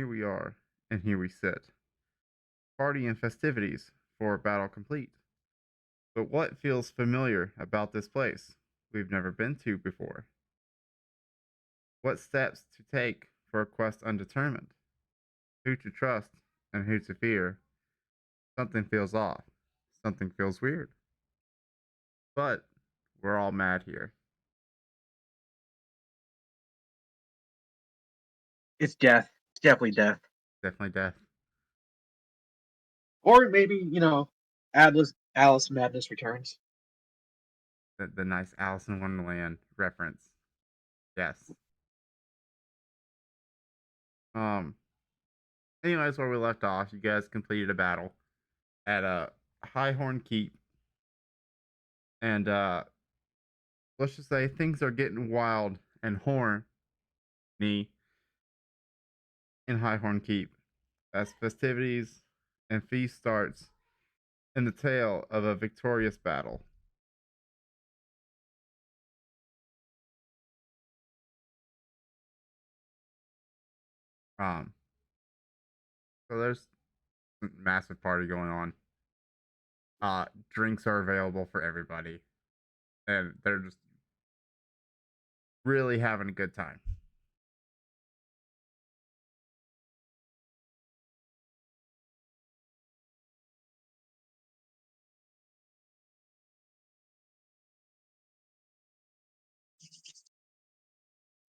Here we are, and here we sit. Party and festivities for battle complete. But what feels familiar about this place we've never been to before? What steps to take for a quest undetermined? Who to trust and who to fear? Something feels off. Something feels weird. But we're all mad here. It's death. It's definitely death. Definitely death. Or maybe, Alice Madness Returns. The nice Alice in Wonderland reference. Yes. Um. Anyways, where we left off, you guys completed a battle at a Highhorn Keep, and let's just say things are getting wild and horny in Highhorn Keep as festivities and feast starts in the tale of a victorious battle. Um, so there's a massive party going on. Drinks are available for everybody, and they're just really having a good time.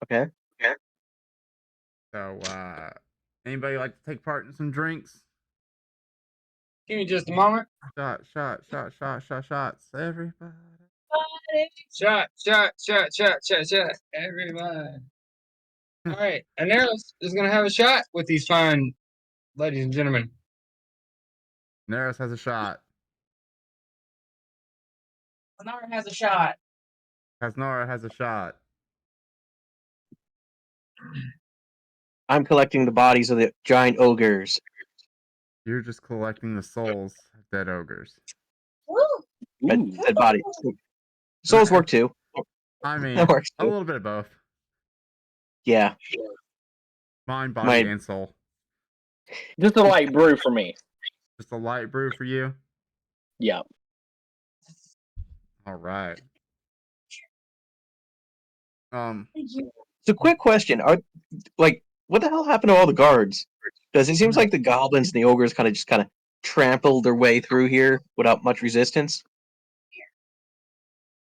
Okay. Yeah. So, anybody like to take part in some drinks? Give me just a moment. Shots, everybody. Shot, everybody. All right, Aneros is gonna have a shot with these fine ladies and gentlemen. Neris has a shot. Lenara has a shot. Hasnora has a shot. I'm collecting the bodies of the giant ogres. You're just collecting the souls of dead ogres. Dead bodies. Souls work too. I mean, That works a too. little bit of both. Yeah. Mind, body, and soul. Just a light brew for me. Just a light brew for you? Yep. All right. So, quick question: what the hell happened to all the guards? Because it seems like the goblins and the ogres kind of trampled their way through here without much resistance.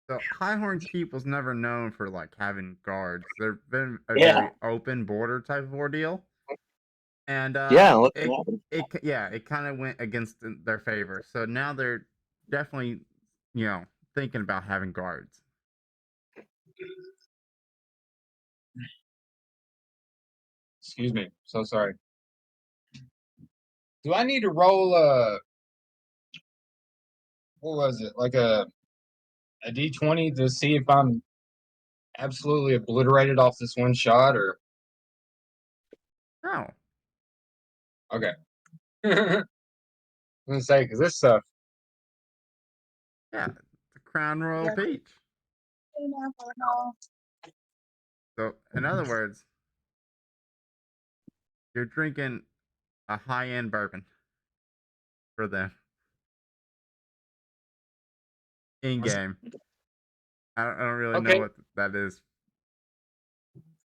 So Highhorn Keep was never known for like having guards. They've been a Yeah. very open border type of ordeal, and it kind of went against their favor. So now they're definitely, thinking about having guards. Excuse me. So sorry. Do I need to roll what was it? Like a D20 to see if I'm absolutely obliterated off this one shot or No. okay. I'm gonna say because this stuff. Yeah, the Crown Royal Peach. So, in other words, you're drinking a high-end bourbon for them in game. I don't really know Okay. what that is.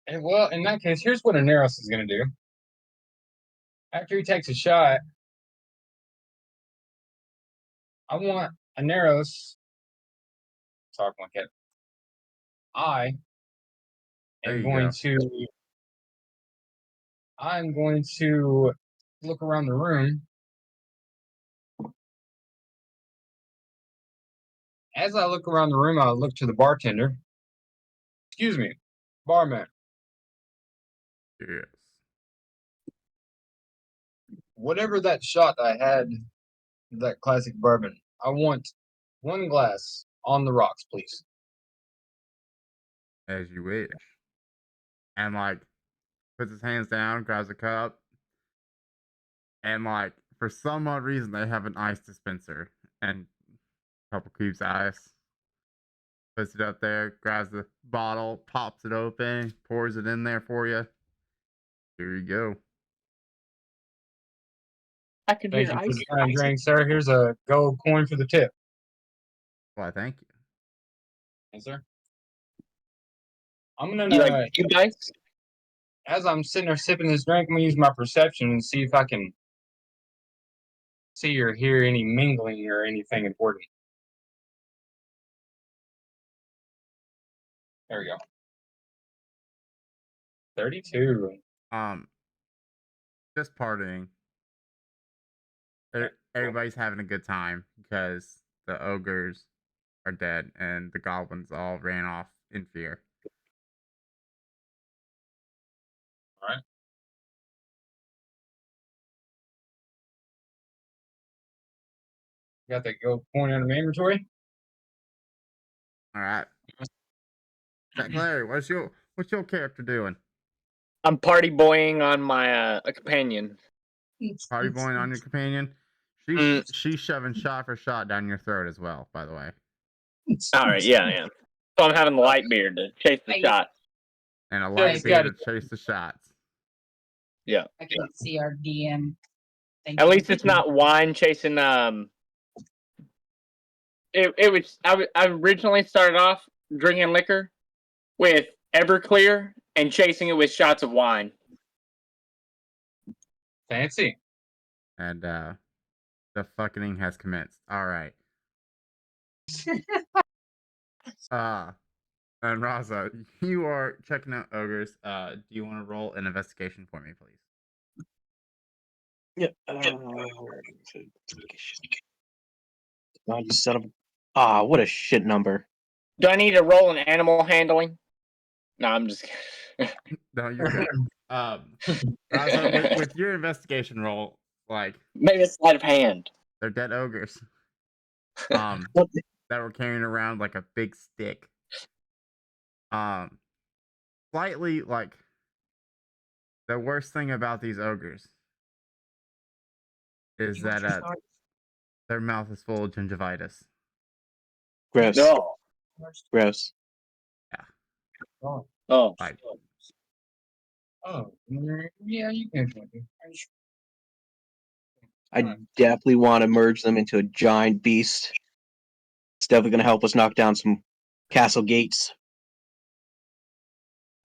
And well, in that case, here's what Aneros is gonna do. After he takes a shot, I want Aneros talk like it. There am you going go. to I'm going to look around the room. As I look around the room, I look to the bartender. Excuse me, barman. Yes. Whatever that shot I had, that classic bourbon, I want one glass on the rocks, please. As you wish. And like puts his hands down, grabs a cup, and like for some odd reason they have an ice dispenser and a couple cubes of ice. Puts it up there, grabs the bottle, pops it open, pours it in there for you. Here you go. I can Thank hear you for ice. the kind drink, sir. Here's a gold coin for the tip. Why, thank you. Yes, sir. I'm gonna You like you guys? as I'm sitting there sipping this drink, I'm gonna use my perception and see if I can see or hear any mingling or anything important. There we go. 32. Just partying. Everybody's having a good time because the ogres are dead and the goblins all ran off in fear. All right. Got that gold coin out of my inventory. All right. Jack Larry, what's your character doing? I'm party boying on my companion. Party boy on your companion? She's shoving shot for shot down your throat as well, by the way. All right, yeah. So I'm having the light beard to chase the shot. And a light beer to chase the shots. Yeah. I can see our DM. At least it's not wine chasing. It was. I originally started off drinking liquor with Everclear and chasing it with shots of wine. Fancy. And the fucking has commenced. All right. And Raza, you are checking out ogres. Do you want to roll an investigation for me, please? Yeah. Oh, you son of a... Ah, what a shit number. Do I need to roll an animal handling? No, I'm just kidding. No, you're good. Raza, with your investigation roll, like Maybe a sleight of hand. they're dead ogres. That were carrying around like a big stick. Slightly like the worst thing about these ogres is that their mouth is full of gingivitis. Gross. No. Gross. Oh, Oh. Like, yeah, you can. I definitely want to merge them into a giant beast. It's definitely going to help us knock down some castle gates.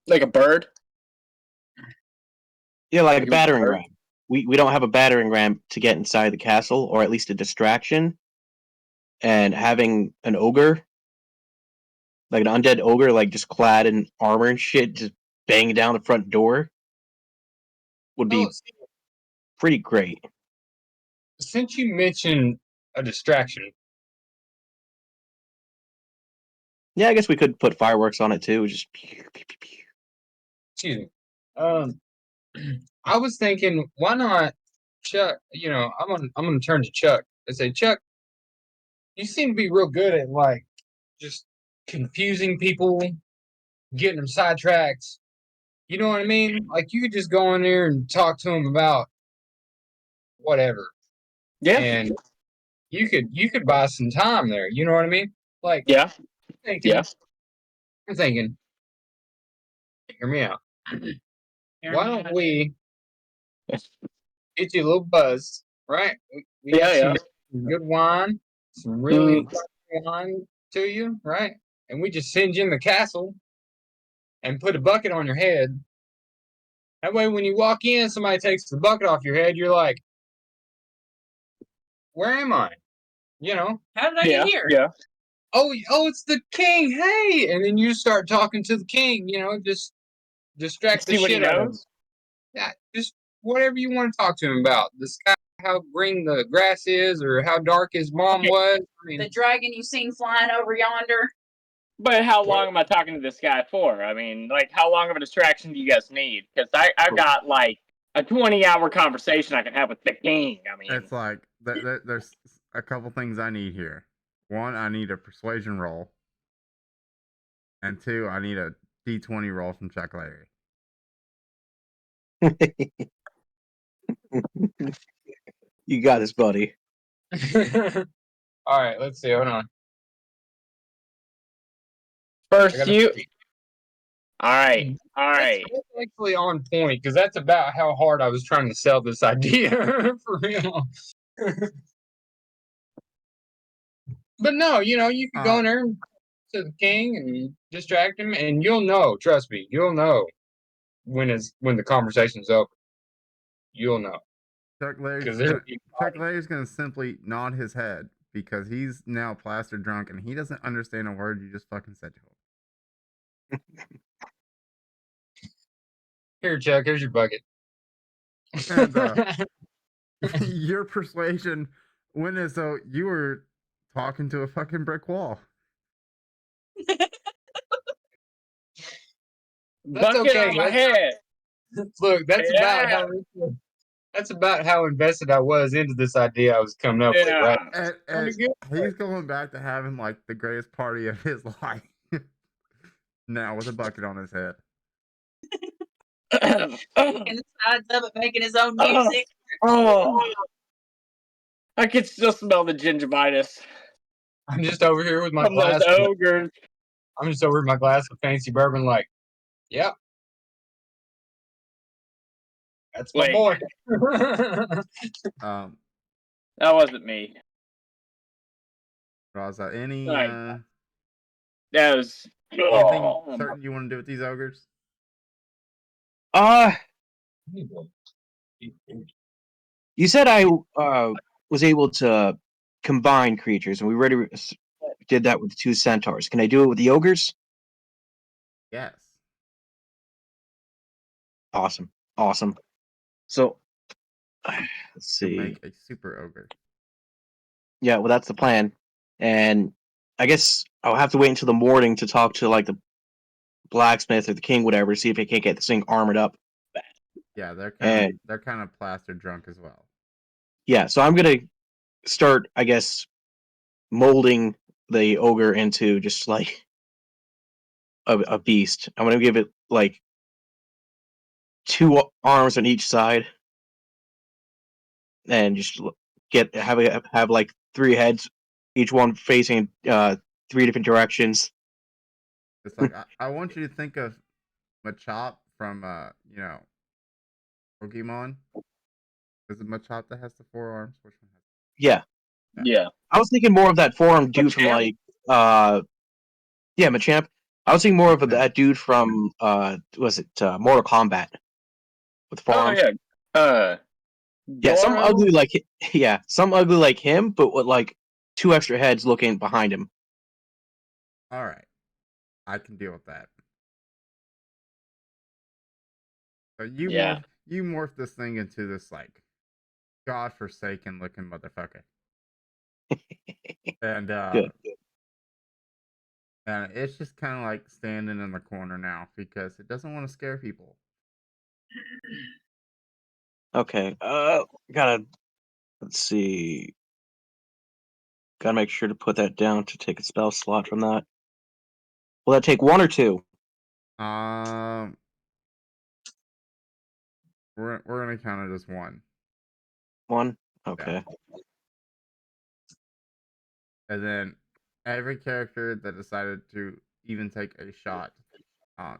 Like a bird? Yeah, like a Like a battering bird? ram. We don't have a battering ram to get inside the castle, or at least a distraction. And having an ogre, like an undead ogre, like just clad in armor and shit, just banging down the front door, would be pretty great. Since you mentioned a distraction, Yeah, I guess we could put fireworks on it too. Just pew, pew, pew, pew. excuse me. I was thinking, why not, Chuck? You know, I'm gonna turn to Chuck and say, Chuck, you seem to be real good at like just confusing people, getting them sidetracked. You know what I mean? Like you could just go in there and talk to them about whatever, Yeah. and you could buy some time there. You know what I mean? Like, Yeah. thinking, Yeah. I'm thinking, hear me out. Why don't we get you a little buzz, right? We Yeah, get yeah. you some good wine, some really expensive wine to you, right? And we just send you in the castle and put a bucket on your head. That way, when you walk in, somebody takes the bucket off your head. You're like, "Where am I?" You know? How did I get here? Yeah. Oh, it's the king. Hey, and then you start talking to the king. You know, just distract the See what he shit out of him. knows? Yeah, just whatever you want to talk to him about. The sky, how green the grass is, or how dark his mom was. I mean, The dragon you seen flying over yonder. But how long am I talking to this guy for? I mean, like, how long of a distraction do you guys need? Because I've got, like, a 20-hour conversation I can have with the king. I mean, it's like there's a couple things I need here. One, I need a persuasion roll. And two, I need a D20 roll from Chuck Larry. You got this, buddy. all right, let's see. Hold on. first, All right. All right. That's actually on point because that's about how hard I was trying to sell this idea for real. But no, you could go in there to the king and distract him, and you'll know. Trust me, you'll know when the conversation's over. You'll know Chuck Larry's because gonna, Chuck Larry's gonna simply nod his head because he's now plaster drunk and he doesn't understand a word you just fucking said to him. Here, Chuck. Here's your bucket. And your persuasion went as though you were talking to a fucking brick wall. That's Bucket okay. on my head. Look, Yeah. that's about how invested I was into this idea I was coming up with, right? And he's going back to having like the greatest party of his life now with a bucket on his head. And the sides of it making his own music. Oh, I can still smell the gingivitis I'm just over here with my from those glass. ogres. I'm just over with my glass of fancy bourbon, like, yeah, that's my Wait. boy. That wasn't me. Raza, any Right. That was. anything certain you want to do with these ogres? You said I was able to combine creatures, and we already did that with the 2 centaurs. Can I do it with the ogres? Yes. Awesome. So, let's To see. make a super ogre. Yeah, well, that's the plan. And I guess I'll have to wait until the morning to talk to like the blacksmith or the king, whatever, to see if I can't get this thing armored up. Yeah, they're kind of plaster drunk as well. Yeah, so I'm gonna start, I guess, molding the ogre into just like a beast. I'm gonna give it like 2 arms on each side, and just have like 3 heads, each one facing 3 different directions. It's like I want you to think of Machop from Pokemon. Is it Machop that has the 4 arms? Which one has? Yeah. Yeah. I was thinking more of that forearm dude from like Machamp. I was thinking more of that dude from was it Mortal Kombat with forearms? Oh yeah. Some Goro? ugly like him, but with like 2 extra heads looking behind him. All right, I can deal with that. So you morph this thing into this like godforsaken looking motherfucker. And Good. and it's just kind of like standing in the corner now because it doesn't want to scare people. Okay. Let's see. Gotta make sure to put that down to take a spell slot from that. Will that take 1 or 2? We're gonna count it as 1. 1? Okay. Yeah. And then every character that decided to even take a shot,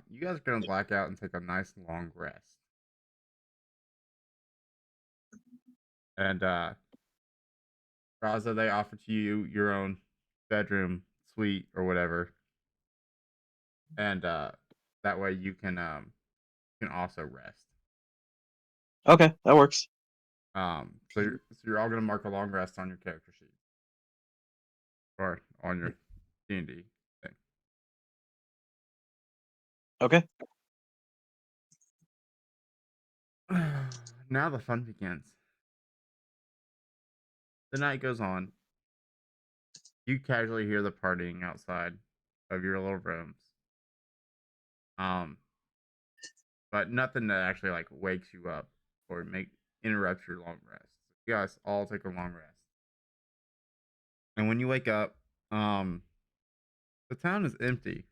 you guys are gonna black out and take a nice long rest. And Raza, they offer to you your own bedroom suite or whatever, and that way you can also rest. Okay, that works. So you're all gonna mark a long rest on your character sheet or on your D&D thing. Okay. Now the fun begins. The night goes on. You casually hear the partying outside of your little rooms. But nothing that actually like wakes you up or interrupts your long rest. You guys all take a long rest. And when you wake up, the town is empty.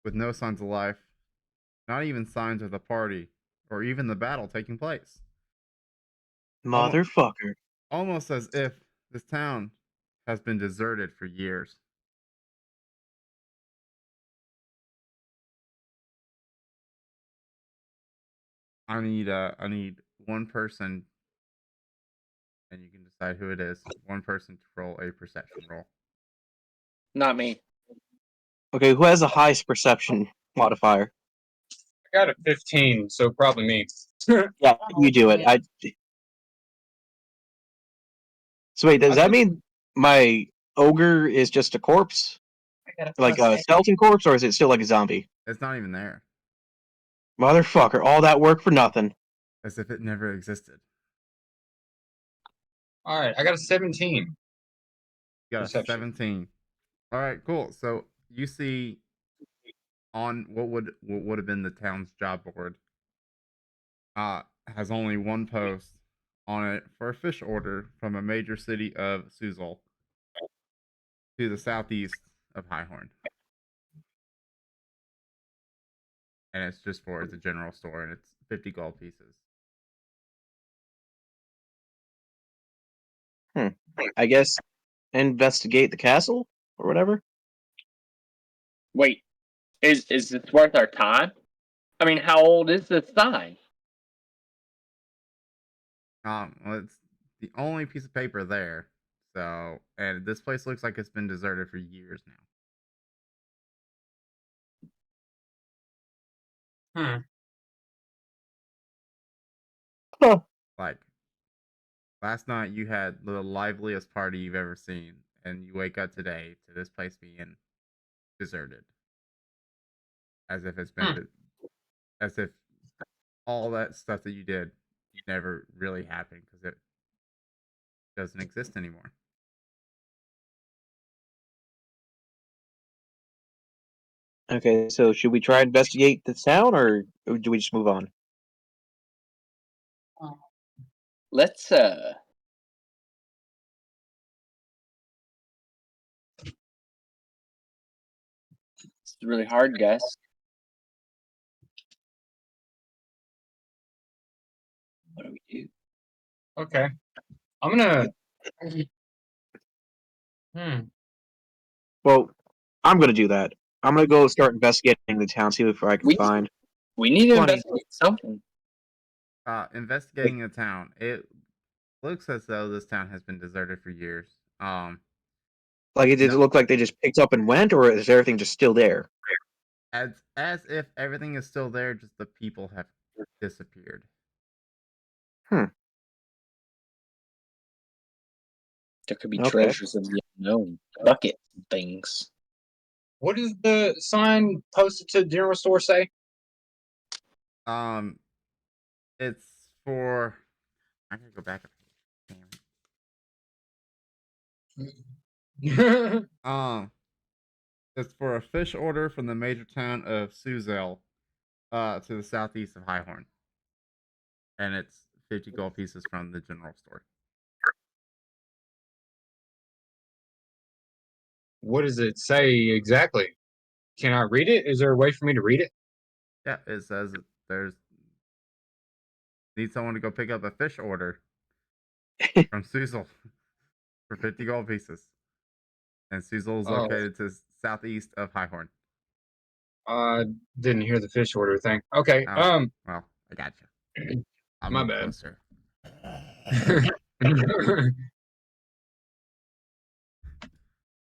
With no signs of life. Not even signs of the party or even the battle taking place. Motherfucker. Almost as if this town has been deserted for years. I need one person, and you can decide who it is. One person to roll a perception roll. Not me. Okay, who has the highest perception modifier? I got a 15, so probably me. Yeah, you do it. So wait, does that mean my ogre is just a corpse, like a skeleton corpse, or is it still like a zombie? It's not even there, Motherfucker! All that work for nothing. as if it never existed. All right, I got a 17. You got Perception. a 17. All right, cool. So you see on what would have been the town's job board, has only one post on it for a fish order from a major city of Suzal to the southeast of Highhorn. And it's just for the general store, and it's 50 gold pieces. I guess investigate the castle or whatever. Wait, is this worth our time? I mean, how old is this sign? Well, it's the only piece of paper there. So, and this place looks like it's been deserted for years now. Huh. Like, last night you had the liveliest party you've ever seen, and you wake up today to this place being deserted. As if it's been, as if all that stuff that you did never really happened because it doesn't exist anymore. Okay, so should we try and investigate the town, or do we just move on? Let's It's really hard, guys. What do we do? Okay, I'm gonna. Well, I'm gonna do that. I'm gonna go start investigating the town, see if I can find. We need to 20. investigate something. Investigating the town, it looks as though this town has been deserted for years. Like, does it look like they just picked up and went, or is everything just still there? As if everything is still there, just the people have disappeared. There could be Okay. treasures of the unknown, buckets and things. What does the sign posted to the general store say? It's for. I'm gonna go back a page. Damn it. It's for a fish order from the major town of Suzel, to the southeast of Highhorn, and it's 50 gold pieces from the general store. What does it say exactly? Can I read it? Is there a way for me to read it? Yeah, it says there's need someone to go pick up a fish order from Suzel for 50 gold pieces, and Suzel is located to southeast of Highhorn. Didn't hear the fish order thing. Okay. Well, I got you. I'll My move bad. closer.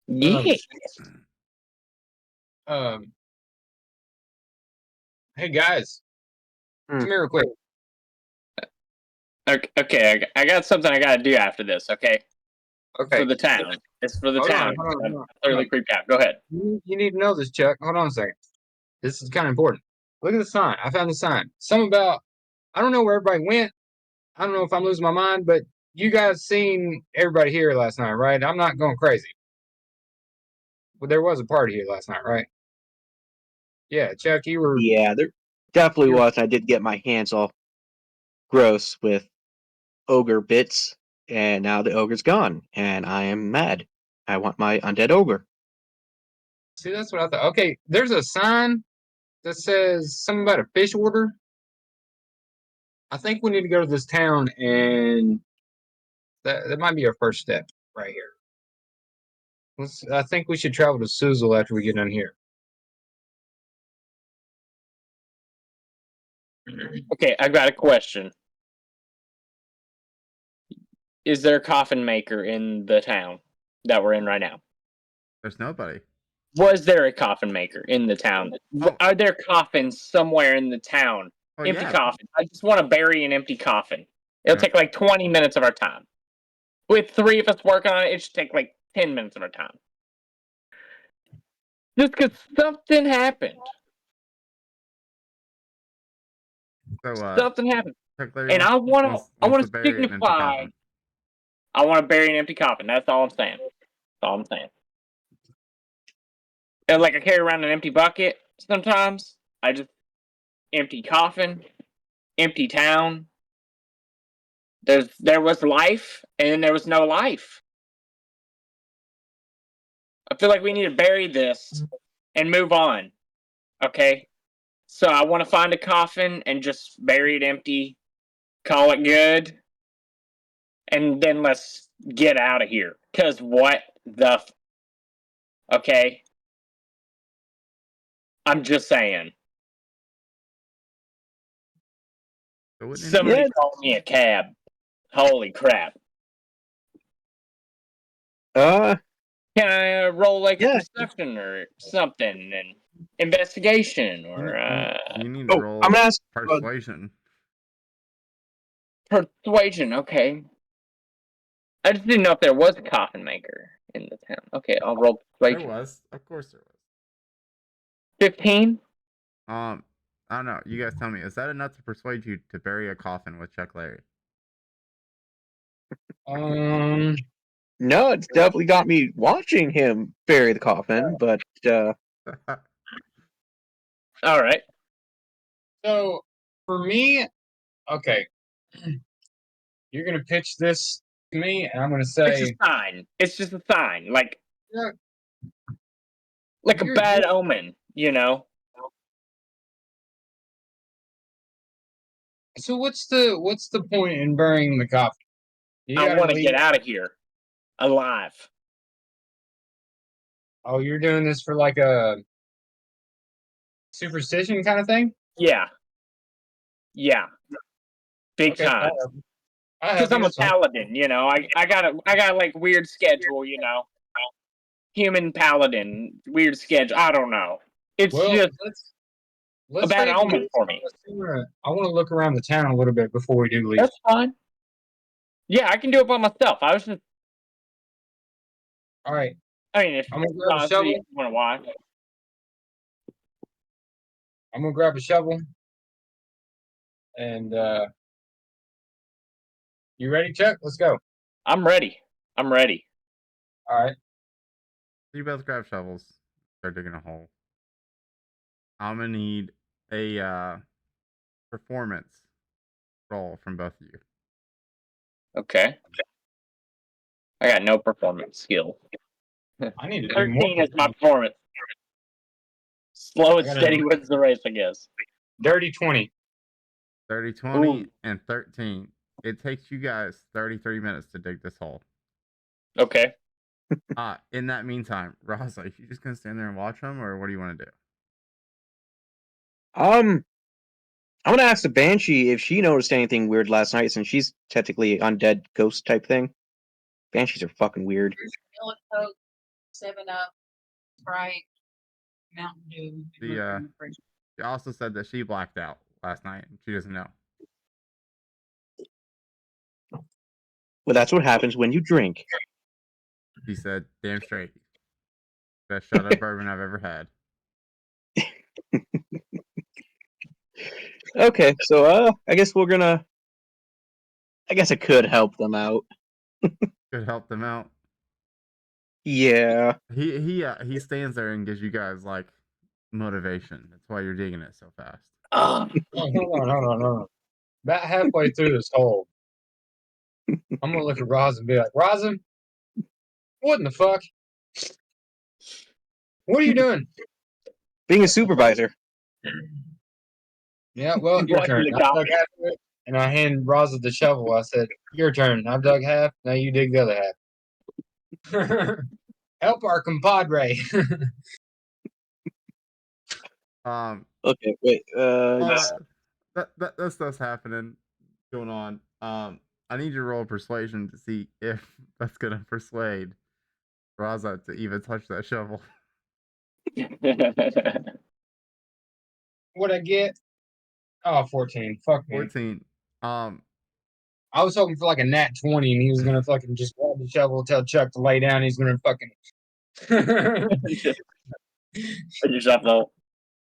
Yeah. Hey guys, Hmm. come here real quick. Okay, I got something I gotta do after this, okay? Okay. For the town. It's for the Hold on, town. hold on, I'm hold on, thoroughly hold on. creeped out. Go ahead. You need to know this, Chuck. Hold on a second. This is kind of important. Look at the sign. I found the sign. Something about, I don't know where everybody went. I don't know if I'm losing my mind, but you guys seen everybody here last night, right? I'm not going crazy. But there was a party here last night, right? Yeah, Chuck, you were. Yeah, there definitely You're- was. I did get my hands all gross with ogre bits, and now the ogre's gone, and I am mad. I want my undead ogre. See, that's what I thought. Okay, there's a sign that says something about a fish order. I think we need to go to this town, and that might be our first step right here. I think we should travel to Suzel after we get done here. Okay, I've got a question. Is there a coffin maker in the town that we're in right now? There's nobody. Was there a coffin maker in the town? Oh. Are there coffins somewhere in the town? Oh, Empty yeah. coffins. I just want to bury an empty coffin. It'll Yeah. take like 20 minutes of our time. With 3 of us working on it, it should take like 10 minutes of our time. Just because something happened. So, Something happened. Chuck Larry And I want wants to bury an empty signify. coffin. I want to bury an empty coffin. That's all I'm saying. That's all I'm saying. And like I carry around an empty bucket sometimes. I just empty coffin, empty town. There was life, and then there was no life. I feel like we need to bury this and move on. Okay? So I want to find a coffin and just bury it empty, call it good, and then let's get out of here. Because what the... Okay? I'm just saying. So wouldn't Somebody Yeah. call me a cab. Holy crap. Uh, Can I roll like Yeah. a perception or something and investigation or you need to oh, roll I'm gonna ask. persuasion. persuasion? Okay. I just didn't know if there was a coffin maker in the town. Okay, I'll roll There persuasion. was. Of course there was. 15? I don't know. You guys tell me. Is that enough to persuade you to bury a coffin with Chuck Larry? No, it's definitely got me watching him bury the coffin, but All right. So for me, okay, you're gonna pitch this to me, and I'm gonna It's say, a sign. It's just a sign. Like Yeah. a You're- bad omen, you know? so what's the point in burying the coffin? You I gotta want to leave- get out of here alive. Oh, you're doing this for like a superstition kind of thing? Yeah. Yeah. Big Okay, time. Because I'm a paladin, you know. I got a like weird schedule, you know. Human paladin, weird schedule. I don't know. It's just let's a bad save omen this. for me. I want to look around the town a little bit before we do leave. That's fine. Yeah, I can do it by myself. I was just, All right, I mean, if I'm gonna grab a honestly, shovel. you want to watch. I'm gonna grab a shovel. And you ready, Chuck? Let's go. I'm ready. I'm ready. All right. You both grab shovels. Start digging a hole. I'm gonna need a performance roll from both of you. Okay. I got no performance skill. I need to do 13 more. is my performance. Slow and I gotta steady do- wins the race, I guess. Dirty 20. 30, 20, Ooh. and 13. It takes you guys 33 minutes to dig this hole. Okay. In that meantime, Rosa, are you just gonna stand there and watch them, or what do you want to do? I'm gonna ask the Banshee if she noticed anything weird last night, since she's technically undead ghost type thing. Banshees are fucking weird. Milk, Coke, 7-Up, Sprite, Mountain Dew. She also said that she blacked out last night, and she doesn't know. Well, that's what happens when you drink. She said, "Damn straight, best shot of bourbon I've ever had." Okay, so I guess we're gonna. I guess it could help them out. Could help them out. Yeah. He stands there and gives you guys like motivation. That's why you're digging it so fast. Oh, hold on. About halfway through this hole, I'm gonna look at Rosin and be like, Rosin, what in the fuck? What are you doing? Being a supervisor. Yeah, well, your Watching turn. the I dug coffee. half of it, and I hand Rosin the shovel. I said, your turn. I've dug half. Now you dig the other half. Help our compadre. Um, Okay, wait. uh, that stuff's happening, going on. I need you to roll persuasion to see if that's gonna persuade Raza to even touch that shovel. What'd I get? Oh, 14. Fuck me. 14. I was hoping for like a nat 20 and he was gonna fucking just grab the shovel, tell Chuck to lay down, he's gonna fucking Yourself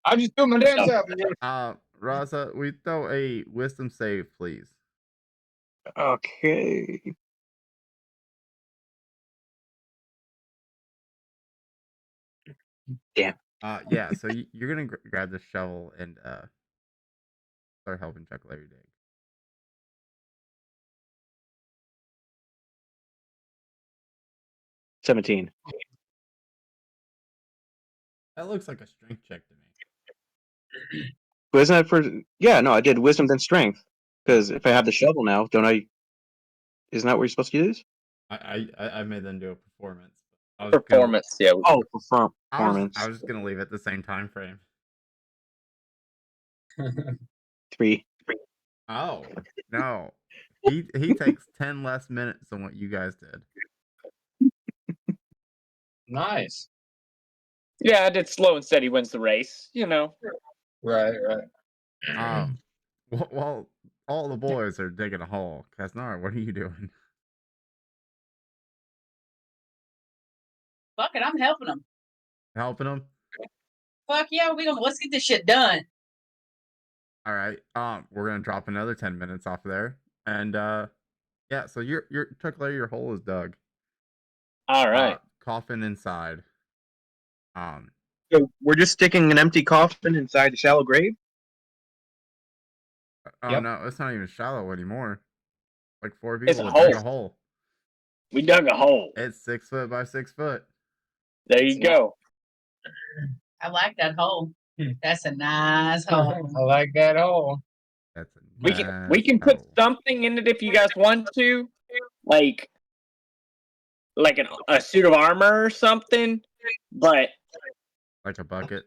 I just do my damn self. Raza, we throw a wisdom save, please. Okay. Yeah. So you're gonna grab the shovel and start helping Chuck Larry dig. $17. That looks like a strength check to me. But isn't that for? Yeah, no, I did wisdom then strength. Because if I have the shovel now, don't I? Isn't that what you're supposed to use? I made them do a performance. performance. Yeah. Oh, I performance. was just gonna leave it the same time frame. 3. Oh no, he takes 10 less minutes than what you guys did. Nice. Yeah, I did slow and steady wins the race. You know. Right. While all the boys are digging a hole, Kasnar, what are you doing? Fuck it, I'm helping them. Helping them? Fuck yeah, let's get this shit done. All right. We're gonna drop another 10 minutes off there, and yeah. So your Chuck Larry, your hole is dug. All right. Coffin inside. So we're just sticking an empty coffin inside a shallow grave? Oh Yep. no, it's not even shallow anymore. Like 4 It's people a would dig hole. a hole. We dug a hole. It's 6 foot by 6 foot. There you go. I like that hole. That's a nice hole. I like that hole. That's a We can put hole. something in it if you guys want to, like a suit of armor or something. But Like a bucket.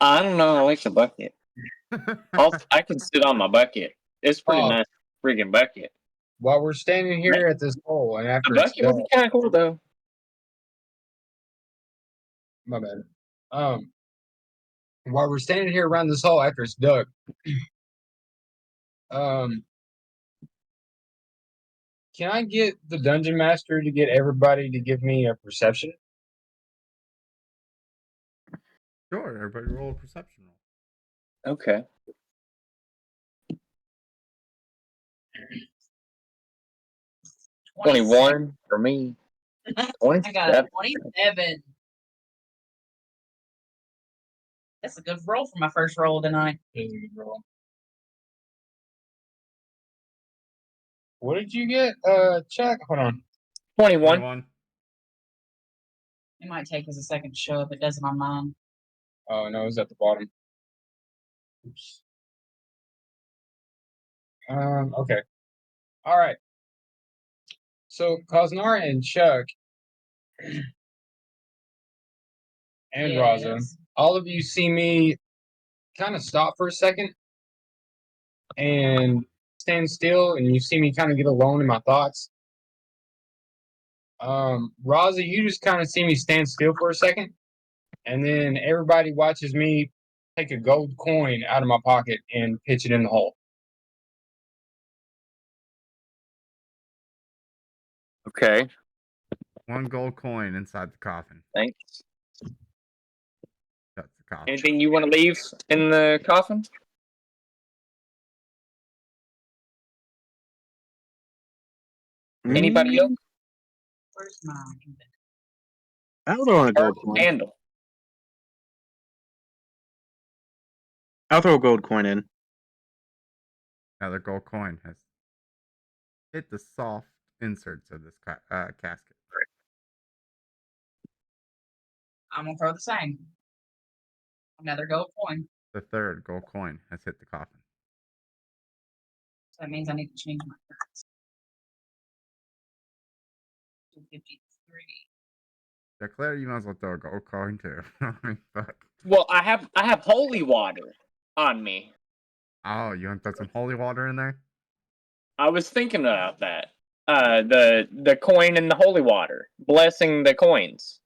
I don't know. I like the bucket. I can sit on my bucket. It's pretty Oh. nice freaking bucket. While we're standing here at this hole, and The after it's bucket would done, be kind of cool though. my bad. While we're standing here around this hole after it's dug, can I get the dungeon master to get everybody to give me a perception? Sure, everybody roll a perception roll. Okay. 21 for me. I got a 27. 27. That's a good roll for my first roll tonight. What did you get, Chuck? Hold on. 21. 21. It might take us a second to show up. It doesn't on mine. Oh no, it's at the bottom. Oops. Okay. All right. So Cosnar and Chuck and Raza, Yes. all of you see me kind of stop for a second and stand still, and you see me kind of get alone in my thoughts. Raza, you just kind of see me stand still for a second, and then everybody watches me take a gold coin out of my pocket and pitch it in the hole. Okay. 1 gold coin inside the coffin. Thanks. That's the coffin. Anything you want to leave in the coffin? Anybody else? Where's mine? I'll throw in a gold coin. Handle. I'll throw a gold coin in. Another gold coin has hit the soft inserts of this casket. I'm gonna throw the same. Another gold coin. The 3rd gold coin has hit the coffin. So that means I need to change my cards. 253. Declare you might as well throw a gold coin too. I mean, fuck. Well, I have holy water. on me. Oh, you want to throw some holy water in there? I was thinking about that. The coin and the holy water, blessing the coins.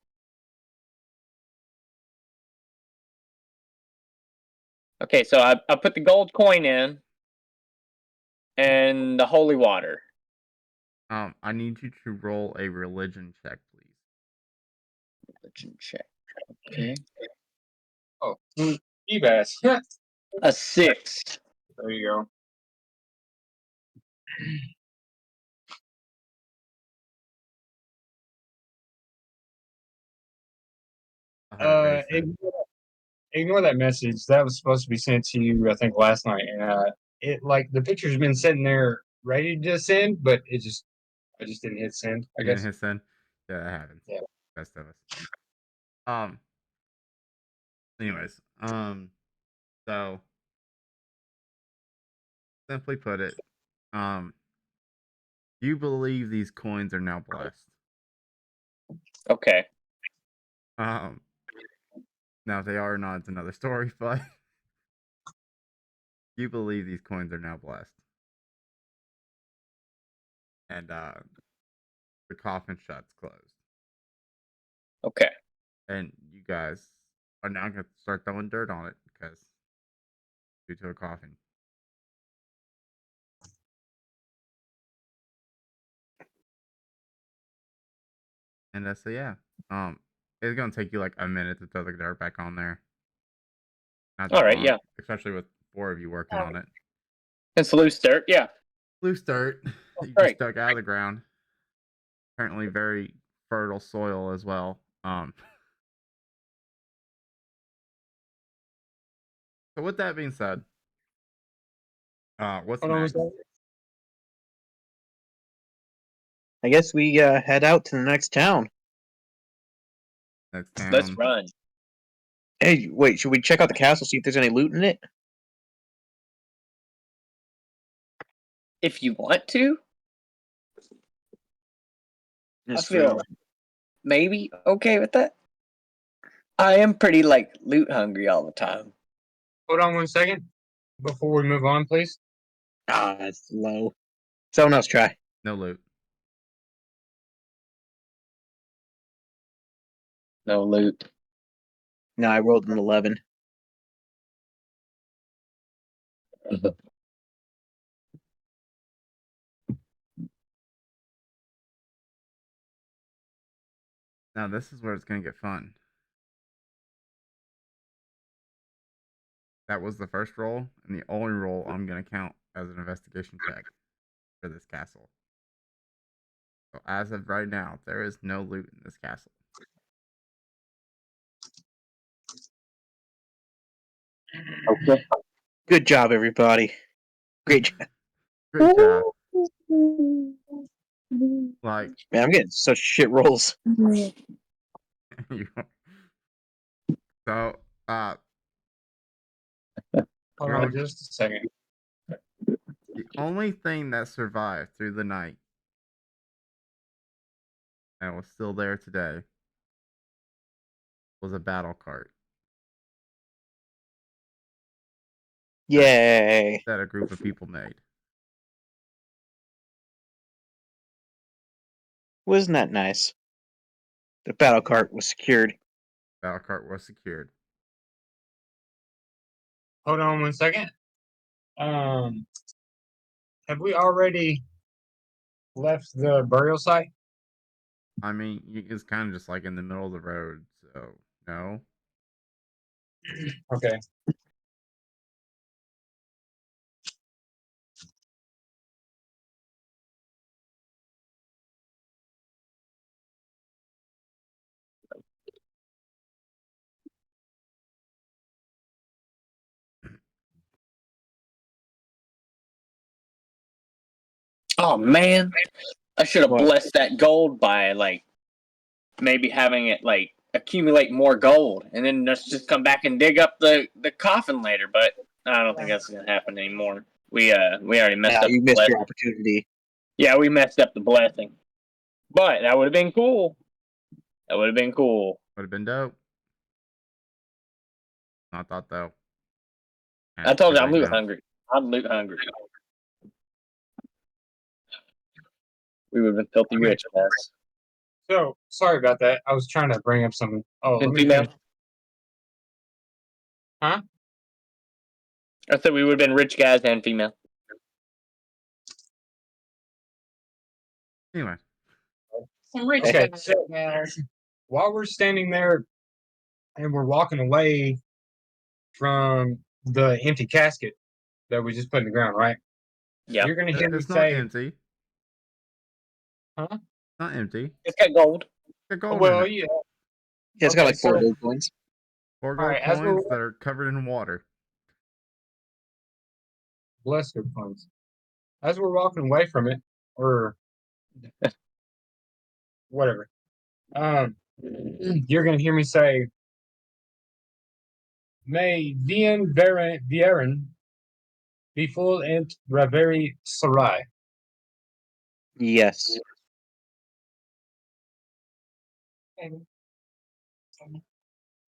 Okay, so I put the gold coin in and the holy water. I need you to roll a religion check, please. Religion check. Okay. Oh, Ebass. A 6. There you go. I heard Ignore that message. That was supposed to be sent to you, I think, last night. And it like the picture's been sitting there ready to send, but I just didn't hit send. I you didn't guess. hit send? Yeah, that happens. Yeah. Best of us. Um. Anyways, so simply put it, um, you believe these coins are now blessed. Okay. Um, now if they are or not, it's another story, but you believe these coins are now blessed. And the coffin shuts closed. Okay. And you guys are now gonna start throwing dirt on it because due to a coffin. And so yeah. It's gonna take you like a minute to throw the dirt back on there. Not that All right. long, Yeah. especially with 4 of you working on it. It's loose dirt. Yeah. Loose dirt that you Right. just dug out of the ground. Apparently very fertile soil as well. So with that being said, what's Hold on one next? second. I guess we head out to the next town. Next town. Let's run. Hey, wait, should we check out the castle, see if there's any loot in it? If you want to, That's I feel true. maybe okay with that. I am pretty like loot hungry all the time. Hold on one second before we move on, please. Ah, that's low. Someone else try. No loot. No loot. No, I rolled an 11. Now this is where it's gonna get fun. That was the first roll, and the only roll I'm gonna count as an investigation check for this castle. So as of right now, there is no loot in this castle. Okay. Good job, everybody. Great job. Great job. Like Man, I'm getting such shit rolls. you. So Hold You're on just a second. the only thing that survived through the night and was still there today was a battle cart Yay. that a group of people made. Wasn't that nice? The battle cart was secured. Battle cart was secured. Hold on one second. Have we already left the burial site? I mean, it's kind of just like in the middle of the road, so no. Okay. Oh man, I should have What? blessed that gold by like maybe having it like accumulate more gold, and then just come back and dig up the coffin later. But I don't think that's gonna happen anymore. We already messed Yeah, up. you the missed blessing. your opportunity. Yeah, we messed up the blessing. But that would have been cool. That would have been cool. Would have been dope. Not thought though. I told you I'm right loot now. hungry. I'm loot hungry. We would have been filthy rich, guys. So sorry about that. I was trying to bring up something. Oh, let And me female. finish. Huh? I said we would have been rich guys and female. Anyway, Some rich Okay, guys. so while we're standing there and we're walking away from the empty casket that we just put in the ground, right? Yeah. You're gonna hear me it's not say, empty. Huh? Not empty. It's got gold. Got gold in well, it. yeah. Yeah, it's got Okay, like 4 so- gold coins. 4 gold Alright, as we're- coins that are covered in water. Bless their funds. As we're walking away from it, or whatever, you're gonna hear me say, "May Vien Vieren be full and Raveri Sarai." Yes.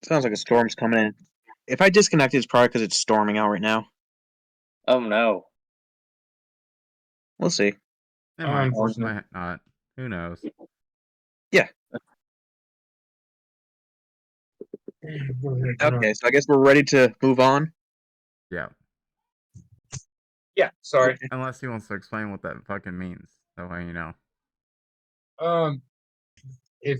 Sounds like a storm's coming in. If I disconnect, it's probably because it's storming out right now. Oh no. We'll see. It might, Unfortunate. might not. Who knows? Okay, so I guess we're ready to move on. Yeah. Yeah, sorry. Unless he wants to explain what that fucking means. That way you know. If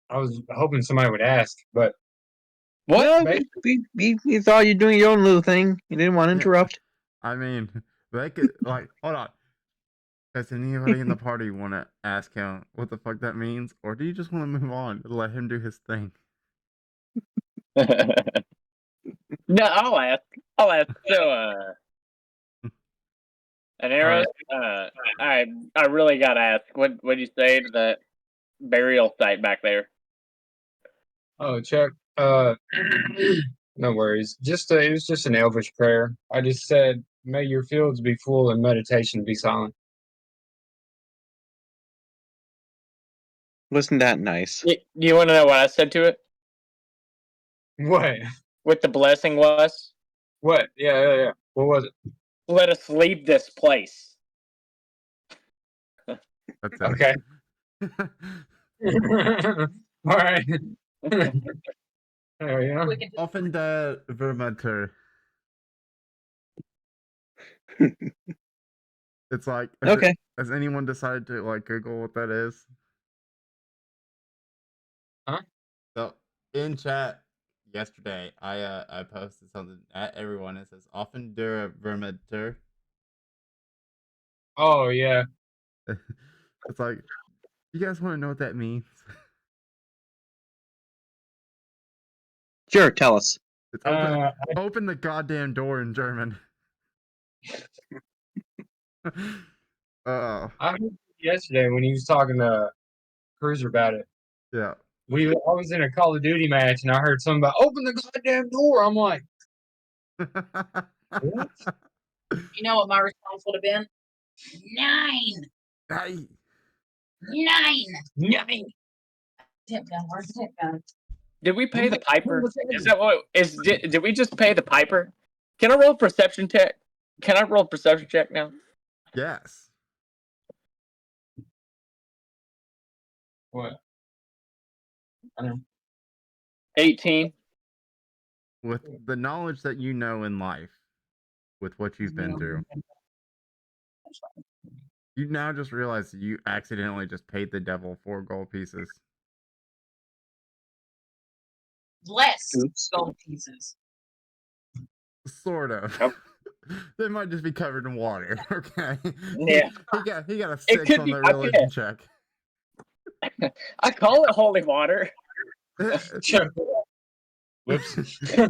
I was hoping somebody would ask, but What? No, you thought you're doing your own little thing. You didn't want to interrupt. I mean, they could, like, hold on. Does anybody in the party want to ask him what the fuck that means? Or do you just want to move on and let him do his thing? No, I'll ask. So, an arrow. I really gotta ask. What'd you say to that burial site back there? oh, Chuck, no worries. It was just an elvish prayer. I just said, "May your fields be full and meditation be silent." Wasn't that nice? You want to know what I said to it? What? What the blessing was? What? Yeah. What was it? Let us leave this place. That's it. Okay. All right. Oh, yeah. We can Often the Vermeter. It's like, Okay. has anyone decided to, like, Google what that is? Huh? So, in chat yesterday, I posted something at everyone. It says, often der Vermeter. Oh, yeah. It's like, you guys want to know what that means? Sure, tell us. It's open, I open the goddamn door in German. Oh, heard yesterday when he was talking to Cruiser about it. yeah. I was in a Call of Duty match and I heard something about open the goddamn door. I'm like, what? You know what my response would have been? 9. Hey, 9. Tip gun. Where's the tip gun? Did we pay the piper? What's that? Is that what is? Did we just pay the piper? Can I roll perception check? Can I roll perception check now? yes. What? I don't know. 18. With the knowledge that you know in life, with what you've been through, you now just realize that you accidentally just paid the devil 4 gold pieces. Less Oops. gold pieces. Sort of. Yep. They might just be covered in water. Okay. Yeah. He got a It 6 could on be- the okay. religion check. I call it holy water. Whoops. My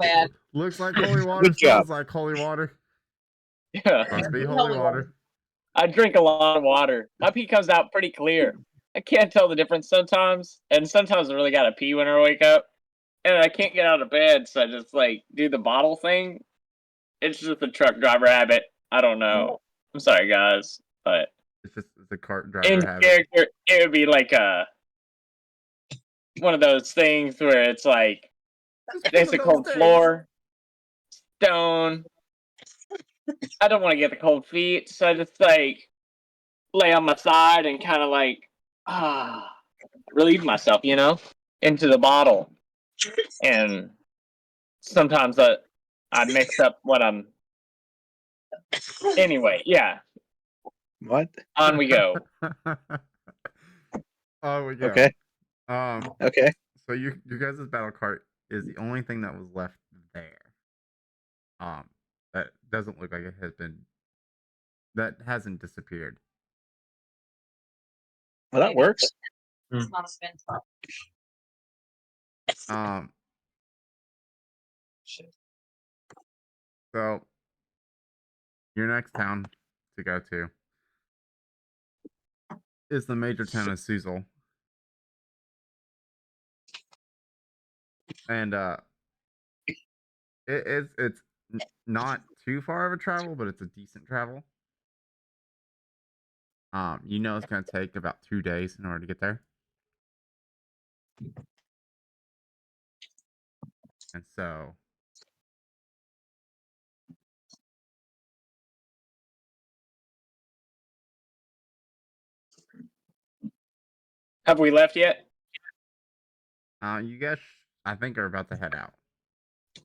bad. Looks like holy water. Good job. Smells like holy water. Yeah. Must be Holy holy water. water. I drink a lot of water. My pee comes out pretty clear. I can't tell the difference sometimes, and sometimes I really gotta pee when I wake up, and I can't get out of bed, so I just like do the bottle thing. It's just a truck driver habit. I don't know. I'm sorry, guys, but It's a cart in driver habit. character, it would be like one of those things where it's like There's a cold floor, stone. I don't want to get the cold feet, so I just like lay on my side and kind of like relieve myself, into the bottle. And sometimes I mix up what I'm. Anyway, yeah, What? on we go. Oh, we go. Okay. Um. Okay. So your guys' battle cart is the only thing that was left there. That doesn't look like it has been. That hasn't disappeared. Well, that works. It's not a spin top. So your next town to go to is the major town of Suzel. And it's not too far of a travel, but it's a decent travel. It's gonna take about 2 days in order to get there. And so Have we left yet? you guys I think are about to head out.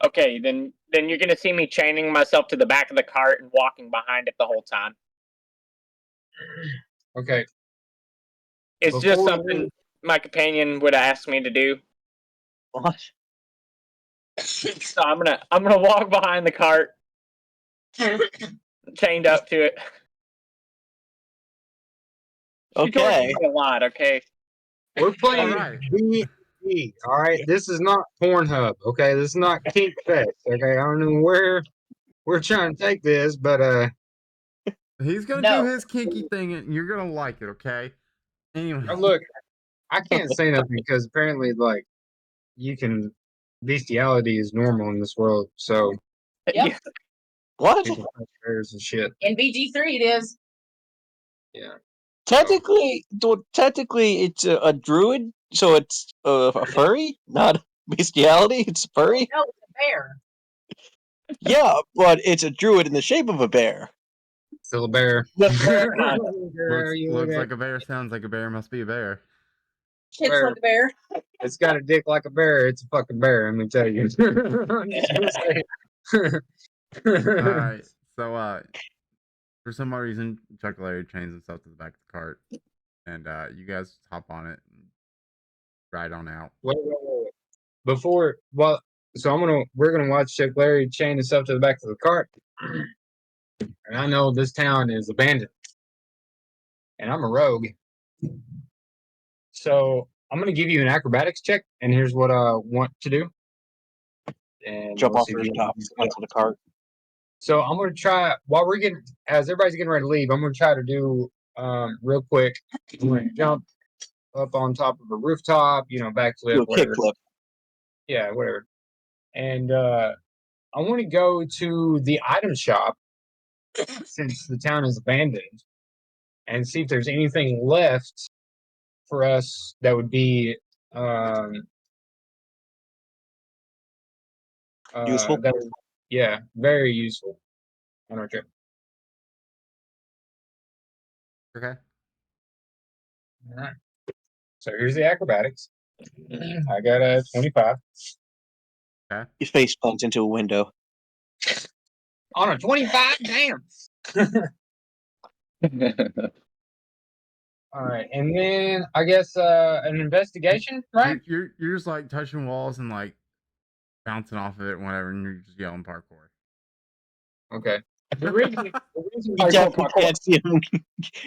Okay, then you're gonna see me chaining myself to the back of the cart and walking behind it the whole time. Okay. It's just Before something my companion would ask me to do. What? So I'm gonna walk behind the cart, chained up to it. She tortures Okay. me a lot. Okay. We're playing Alright. D&D, all right? This is not Pornhub, okay? This is not Kink Fest, okay? I don't know where we're trying to take this, but He's gonna No. do his kinky thing and you're gonna like it, okay? Anyway. look, I can't say nothing because apparently, like, bestiality is normal in this world, so Yep. What? people touch bears and shit. In BG3 it is. Yeah. Technically, it's a druid, so it's a furry, not bestiality. It's furry. No, it's a bear. Yeah, but it's a druid in the shape of a bear. Still a bear. Looks like a bear, sounds like a bear, must be a bear. Shits Bear. like a bear. It's got a dick like a bear. It's a fucking bear, let me tell you. I'm just gonna say. Alright. So for some odd reason, Chuck Larry chains himself to the back of the cart. And you guys hop on it and ride on out. Wait. Before, so we're gonna watch Chuck Larry chain himself to the back of the cart, and I know this town is abandoned, and I'm a rogue, so I'm gonna give you an acrobatics check, and here's what I want to do. And Jump we'll off see if the you- top onto the cart. So I'm gonna try as everybody's getting ready to leave. I'm gonna try to do real quick. I'm gonna jump up on top of a rooftop, Do backflip, a whatever. kickflip. Yeah, whatever. And I want to go to the item shop since the town is abandoned and see if there's anything left for us that would be Useful. Yeah, very useful on our trip. Okay. All right. So here's the acrobatics. I got a 25 His face plunks into a window. on a 25. Damn. All right, and then I guess an investigation, right? You're just like touching walls and like bouncing off of it and whatever, and you're just yelling parkour. Okay. The reason You we- definitely can't see him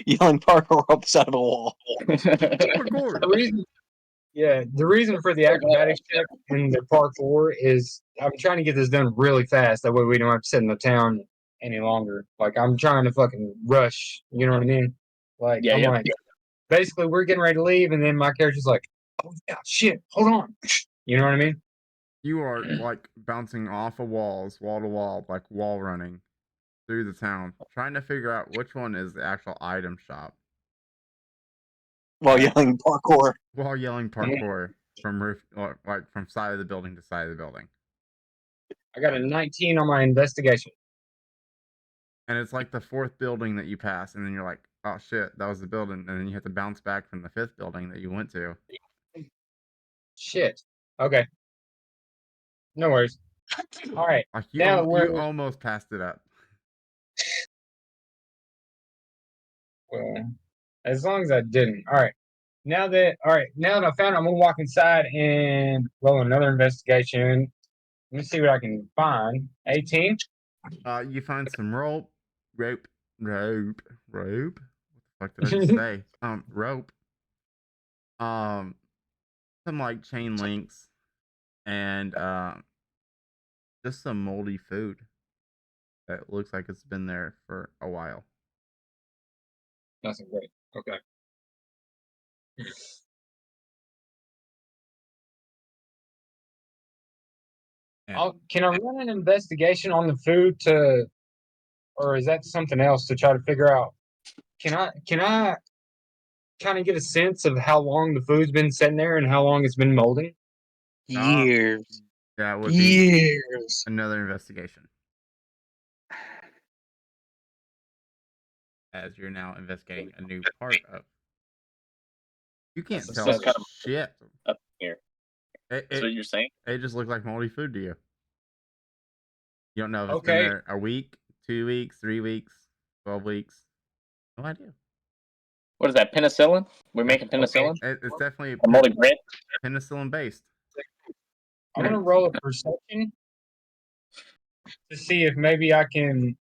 yelling parkour up the side of a wall. Parkour. the reason for the acrobatics check and the parkour is I'm trying to get this done really fast. That way we don't have to sit in the town any longer. Like I'm trying to fucking rush. You know what I mean? Like Yeah, I'm yeah. like, basically we're getting ready to leave, and then my character's like, "Oh yeah, shit, hold on." You know what I mean? You are like bouncing off of walls, wall to wall, like wall running through the town, trying to figure out which one is the actual item shop While yelling parkour. while yelling parkour. from roof, or like from side of the building to side of the building. I got a 19 on my investigation. And it's like the fourth building that you pass, and then you're like, oh shit, that was the building. And then you have to bounce back from the fifth building that you went to. Shit. Okay. No worries. All right. Like Now we're you almost passed it up. well, as long as I didn't. All right. Now that I found it, I'm gonna walk inside and roll another investigation. Let me see what I can find. 18. You find some rope. What the fuck did I just say? Rope. Some like chain links, and just some moldy food that looks like it's been there for a while. Nothing great. Okay. And Can I run an investigation on the food or is that something else to try to figure out? Can I kind of get a sense of how long the food's been sitting there and how long it's been molding? Years. that would be Years. another investigation. As you're now investigating a new part of. You can't That's a tell Just kind of shit. up here. It, That's what it, you're saying? it just looked like moldy food to you. You don't know if it's been Okay. there a week, 2 weeks, 3 weeks, 12 weeks. No idea. What is that? Penicillin? We're making penicillin? It's definitely Or moldy bread? penicillin based. I'm gonna roll a perception to see if maybe I can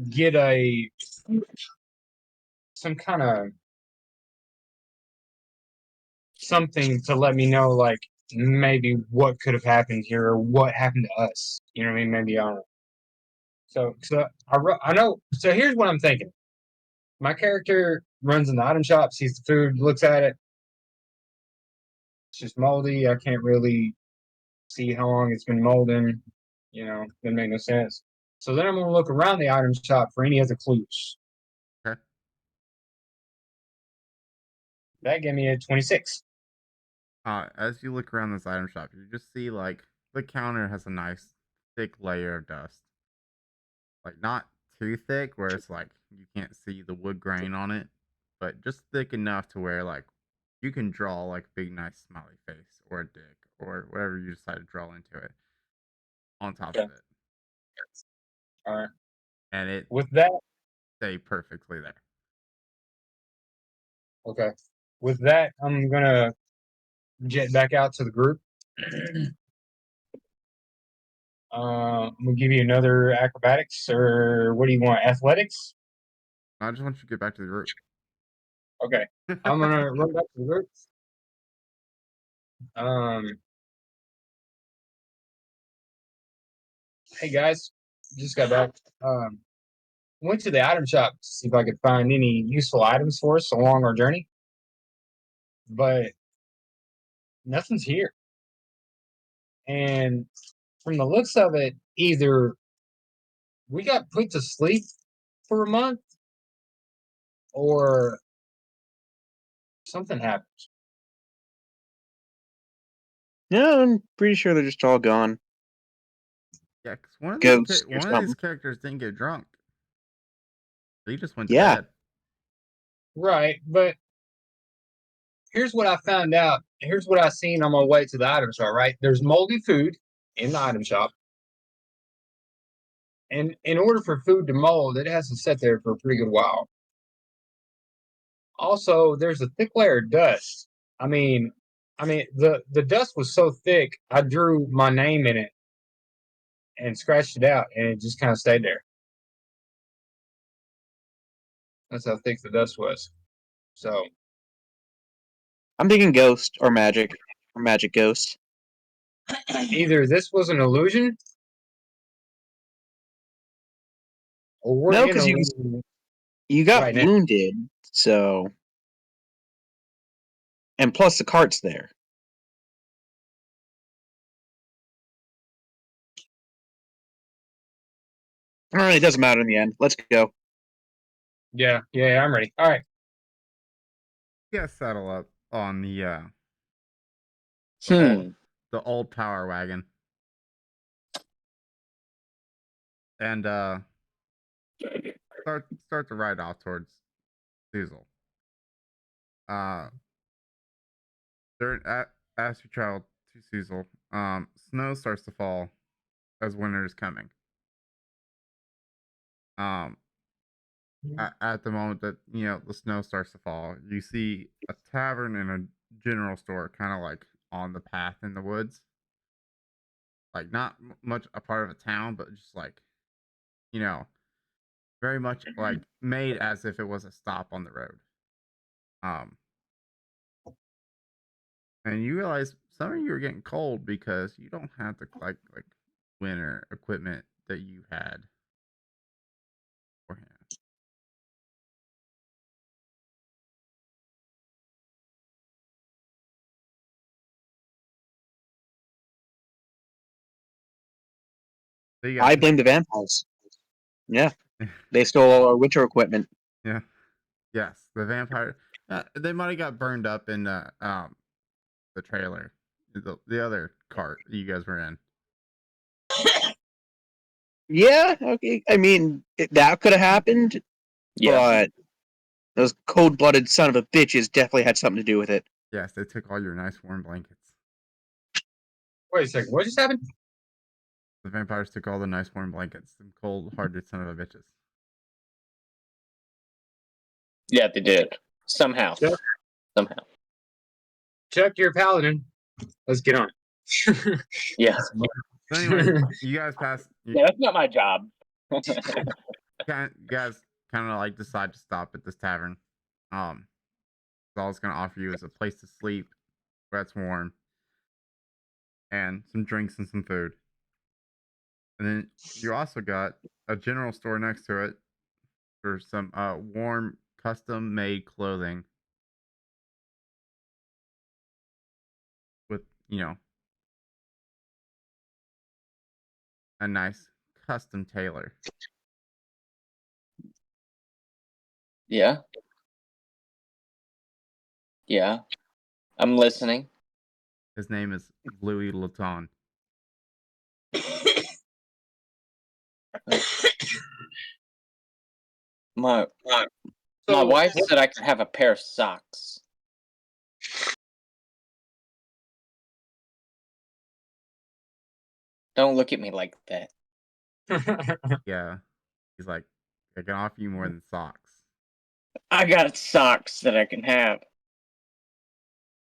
get some kind of something to let me know, like maybe what could have happened here or what happened to us. You know what I mean? Maybe I don't know. So I know. So here's what I'm thinking. My character runs in the item shop, sees the food, looks at it. It's just moldy. I can't really see how long it's been molding. You know, doesn't make no sense. So then I'm gonna look around the item shop for any other clues. Okay. That gave me a 26. As you look around this item shop, you just see like the counter has a nice thick layer of dust. Like not too thick where it's like you can't see the wood grain on it, but just thick enough to where like you can draw like a big nice smiley face or a dick or whatever you decide to draw into it on top Okay. of it. All right. And it With that, stay perfectly there. okay. With that, I'm gonna jet back out to the group. I'm gonna give you another acrobatics, or what do you want? Athletics? I just want you to get back to the group. Okay. I'm gonna run back to the group. Hey guys, just got back. Went to the item shop to see if I could find any useful items for us along our journey, but nothing's here. And from the looks of it, either we got put to sleep for a month, or something happened. No, I'm pretty sure they're just all gone. Yeah, because one of Ghosts or these something. characters didn't get drunk. He just went Yeah. to bed. Right, but here's what I found out. Here's what I seen on my way to the item shop, right? There's moldy food in the item shop. And in order for food to mold, it has to sit there for a pretty good while. Also, there's a thick layer of dust. I mean, the dust was so thick, I drew my name in it and scratched it out, and it just kind of stayed there. That's how thick the dust was. So I'm thinking ghost or magic ghost. either this was an illusion, or we're No, in because a you got right now. wounded, so, and plus the cart's there. All right, it doesn't matter in the end. Let's go. Yeah, I'm ready. All right. You guys settle up on the Hmm. The old power wagon. And start to ride off towards Suzel. As you travel to Suzel, snow starts to fall as winter is coming. Um, at the moment that the snow starts to fall, you see a tavern and a general store kind of like on the path in the woods, like not much a part of a town, but just like you know, very much like made as if it was a stop on the road. Um, and you realize some of you are getting cold because you don't have the like winter equipment that you had beforehand. So you I got blame the vampires. Yeah, they stole all our winter equipment. yeah, yes, the vampire. They might have got burned up in the trailer, the other cart you guys were in. Yeah, okay. I mean, that could have happened, Yeah. but those cold-blooded son of a bitches definitely had something to do with it. Yes, they took all your nice warm blankets. Wait a second. What just happened? The vampires took all the nice warm blankets. Them cold-hearted son of a bitches. Yeah, they did. Somehow. Yeah. Somehow. Chuck, you're a paladin. Let's get on. Yeah. So anyway, you guys pass. Yeah, that's not my job. Guys kind of like decide to stop at this tavern. All it's gonna offer you is a place to sleep where it's warm, and some drinks and some food. And then you also got a general store next to it for some warm, custom made clothing with a nice custom tailor. Yeah. Yeah. I'm listening. His name is Louis Laton. My So, wife said I could have a pair of socks. Don't look at me like that. Yeah, he's like, I can offer you more than socks. I got socks that I can have.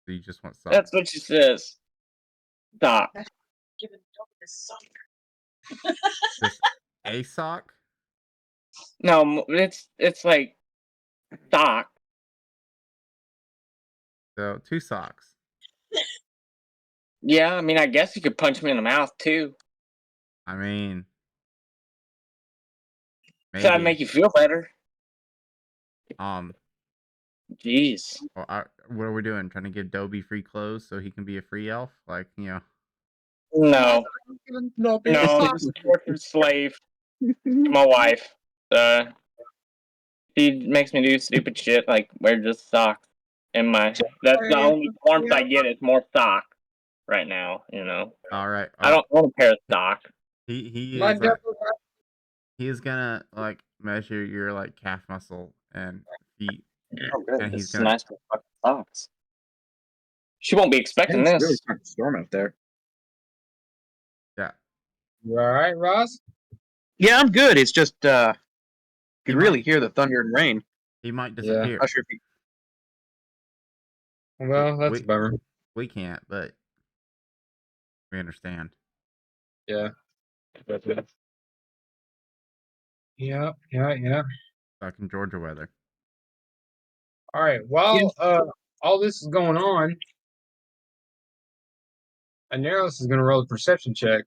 So you just want socks? That's what she says. Sock. Giving Dobby the sock. Just a sock? No, it's like sock. So 2 socks. Yeah, I mean, I guess you could punch me in the mouth too. I mean, Does that maybe. make you feel better? Jeez. Well, what are we doing? Trying to give Dobby free clothes so he can be a free elf? Like, No. no, No, I'm just a tortured slave to my wife. She makes me do stupid shit like wear just socks. That's the only warmth I get is more socks right now, all right. I don't want a pair of socks. He My is devil, he is gonna like measure your like calf muscle and feet, Oh, good. and This he's is gonna nice fucking socks. She won't be expecting It's this. really starting to storm out there. yeah. you all right, Ross? Yeah, I'm good. It's just you He could really might- hear the thunder and rain. He might disappear. Not sure if you... Well, that's a bummer. We can't, but we understand. Yeah. Yeah. Back in Georgia weather. All right. While all this is going on, Aneros is going to roll a perception check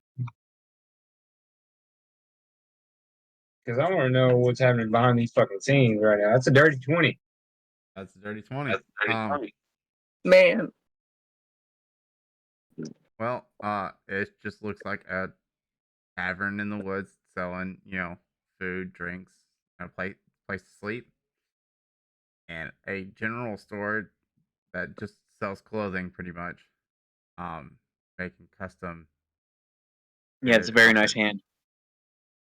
because I want to know what's happening behind these fucking scenes right now. That's a dirty 20. That's a dirty 20. Man. Well, it just looks like a tavern in the woods selling, food, drinks, a place to sleep, and a general store that just sells clothing pretty much. making custom. Yeah, it's a fitted very nice outfits. hand.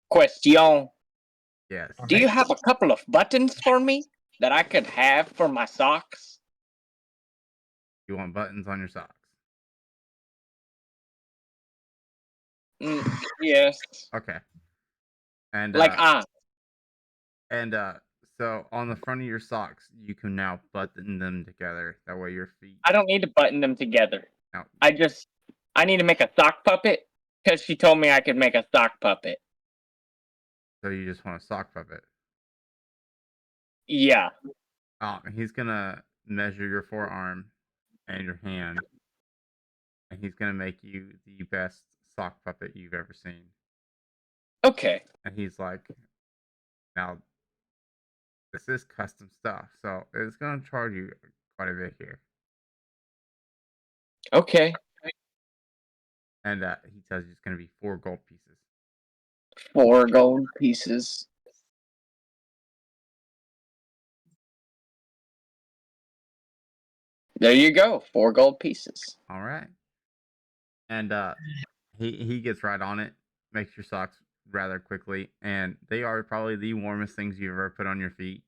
Question: Yes. Do you have a couple of buttons for me that I could have for my socks? You want buttons on your socks? Yes. Okay. And Like so on the front of your socks, you can now button them together. That way your feet. I don't need to button them together. No, I need to make a sock puppet because she told me I could make a sock puppet. so you just want a sock puppet. Yeah. He's gonna measure your forearm and your hand, and he's gonna make you the best sock puppet you've ever seen. Okay. And he's like, now this is custom stuff, so it's gonna charge you quite a bit here. Okay. And he tells you it's gonna be 4 gold pieces. 4 gold pieces. There you go. 4 gold pieces. All right. And he gets right on it, makes your socks rather quickly, and they are probably the warmest things you've ever put on your feet.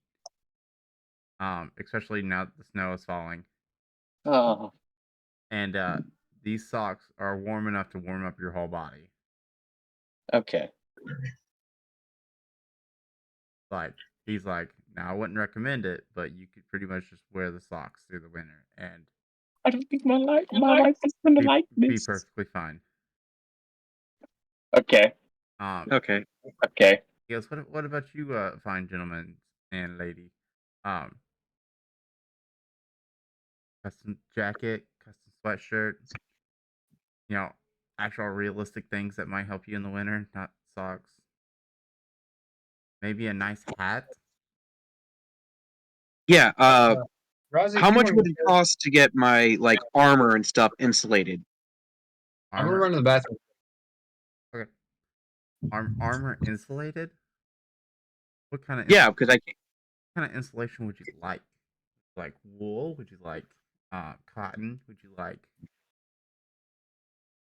Especially now that the snow is falling. Oh. And these socks are warm enough to warm up your whole body. Okay. Like he's like, now I wouldn't recommend it, but you could pretty much just wear the socks through the winter and I don't think my wife is gonna like be this. perfectly fine. Okay. Okay. Okay. He goes, what about you, fine gentlemen and lady? Custom jacket, custom sweatshirt, actual realistic things that might help you in the winter, not socks. Maybe a nice hat. Yeah. Rosie, How if you much wanna would it go- cost to get my like armor and stuff insulated? I'm gonna Armor, run to the bathroom. okay. Armor insulated. What kind of Yeah, because I can't. kind of insulation would you like? Like wool? Would you like cotton? Would you like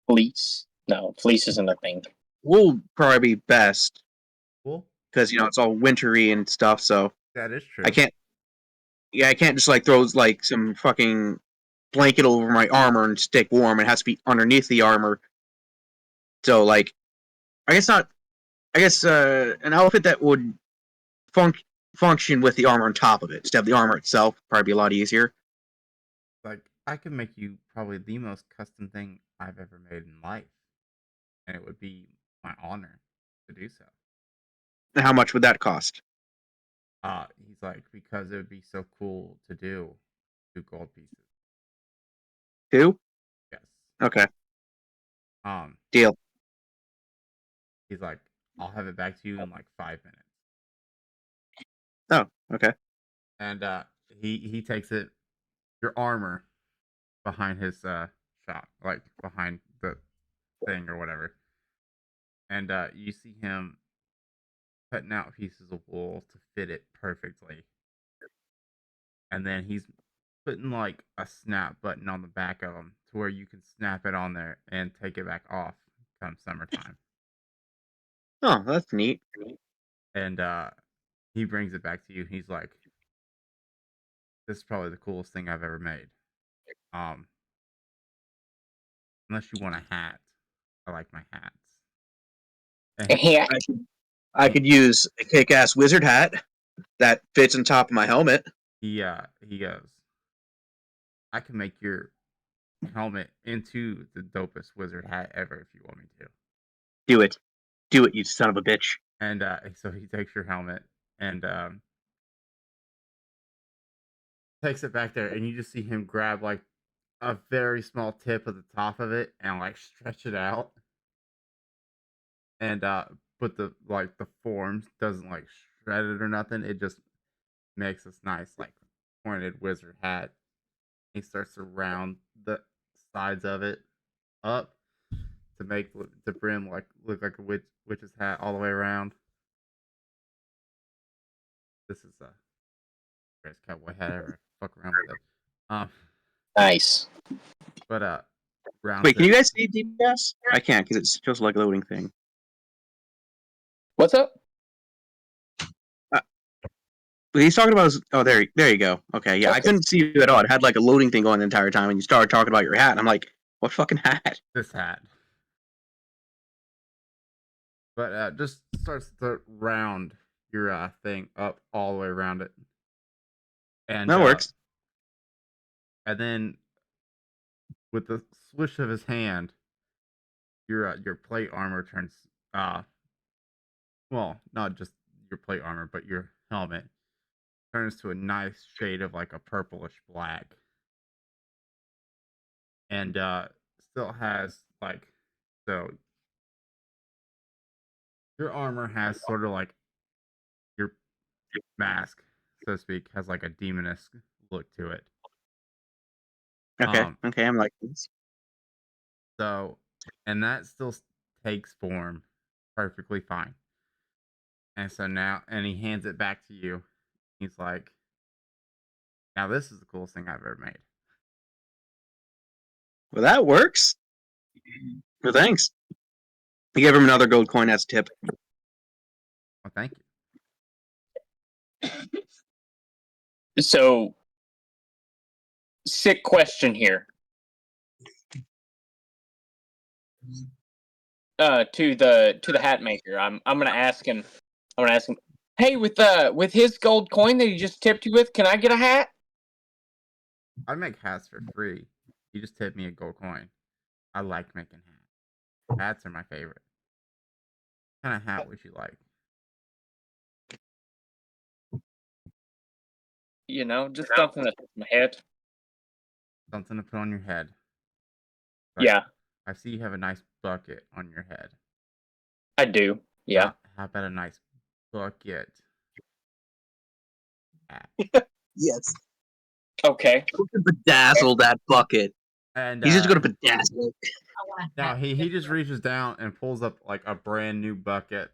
Fleece. No, fleece isn't a thing. Wool probably be best wool? because it's all wintry and stuff. So That is true. I can't. Yeah, I can't just like throw like some fucking blanket over my armor and stick warm. It has to be underneath the armor. So like, I guess not. I guess an outfit that would function with the armor on top of it instead of the armor itself probably be a lot easier. Like I could make you probably the most custom thing I've ever made in life, and it would be my honor to do so. And how much would that cost? He's like, because it would be so cool to do 2 gold pieces. 2? Yes. Okay, Um, deal. he's like, I'll have it back to you in like 5 minutes. Oh, okay. And he takes it, your armor, behind his shop, like behind the thing or whatever. And you see him cutting out pieces of wool to fit it perfectly. And then he's putting like a snap button on the back of them to where you can snap it on there and take it back off come summertime. Oh, that's neat. And he brings it back to you. He's like, this is probably the coolest thing I've ever made. Unless you want a hat. I like my hats. And Yeah. I could use a kick-ass wizard hat that fits on top of my helmet. he goes, I can make your helmet into the dopest wizard hat ever if you want me to. Do it, you son of a bitch. And so he takes your helmet and takes it back there, and you just see him grab like a very small tip of the top of it and like stretch it out. And but the form doesn't like shred it or nothing. It just makes this nice like pointed wizard hat. He starts to round the sides of it up to make the brim look like a witch's hat all the way around. This is a greatest cowboy hat ever. Fuck around with it. Nice. But rounds Wait, can you it. guys see DPS? I can't because it's just like a loading thing. What's up? But he's talking about his, oh, there you go. Okay, yeah, I Okay. couldn't see you at all. It had like a loading thing going the entire time, and you started talking about your hat, and I'm like, what fucking hat? This hat. But just starts to round your thing up all the way around it. And That works. And then with the swish of his hand, your plate armor turns well, not just your plate armor, but your helmet turns to a nice shade of like a purplish black. And still has like, so your armor has sort of like your mask, so to speak, has like a demoness look to it. Okay, okay, I'm like this. So, and that still takes form perfectly fine. And so now, and he hands it back to you. He's like, now this is the coolest thing I've ever made. Well, that works. Well, thanks. You gave him another gold coin as a tip. Well, thank you. So, sick question here. To the hat maker, I'm gonna ask him. Hey, with his gold coin that he just tipped you with, can I get a hat? I make hats for free. You just tip me a gold coin. I like making hats. Hats are my favorite. What kind of hat would you like? You know, just something that's in my head. Something to put on your head. Like, Yeah, I see you have a nice bucket on your head. I do. Yeah. How about a nice bucket hat? Yes. Okay. Bedazzle that bucket. And He's just gonna bedazzle it. I want a no, hat he picture. just reaches down and pulls up like a brand new bucket.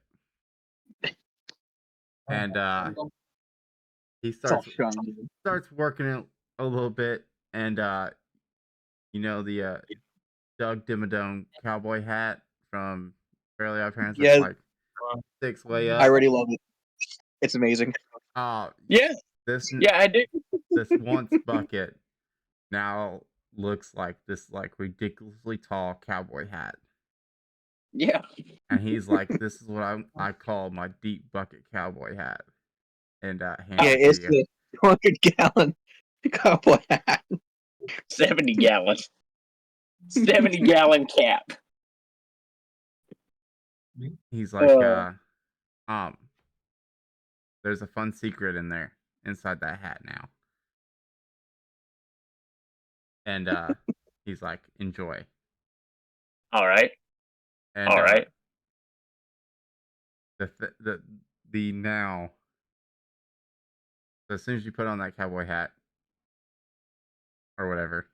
And he It's all starts shiny. working it a little bit, and you know the Doug Dimmadome cowboy hat from Fairly Odd Parents. Yeah. That's like 6 way up. I already love it. It's amazing. Yeah. This Yeah, I do. this once bucket now looks like this like ridiculously tall cowboy hat. Yeah. And he's like, this is what I call my deep bucket cowboy hat. And hands Yeah, it it's to you. the 200-gallon cowboy hat. 70 gallons. 70-gallon cap. He's like, there's a fun secret in there inside that hat now. And he's like, enjoy. All right. And All right. the now, so as soon as you put on that cowboy hat or whatever,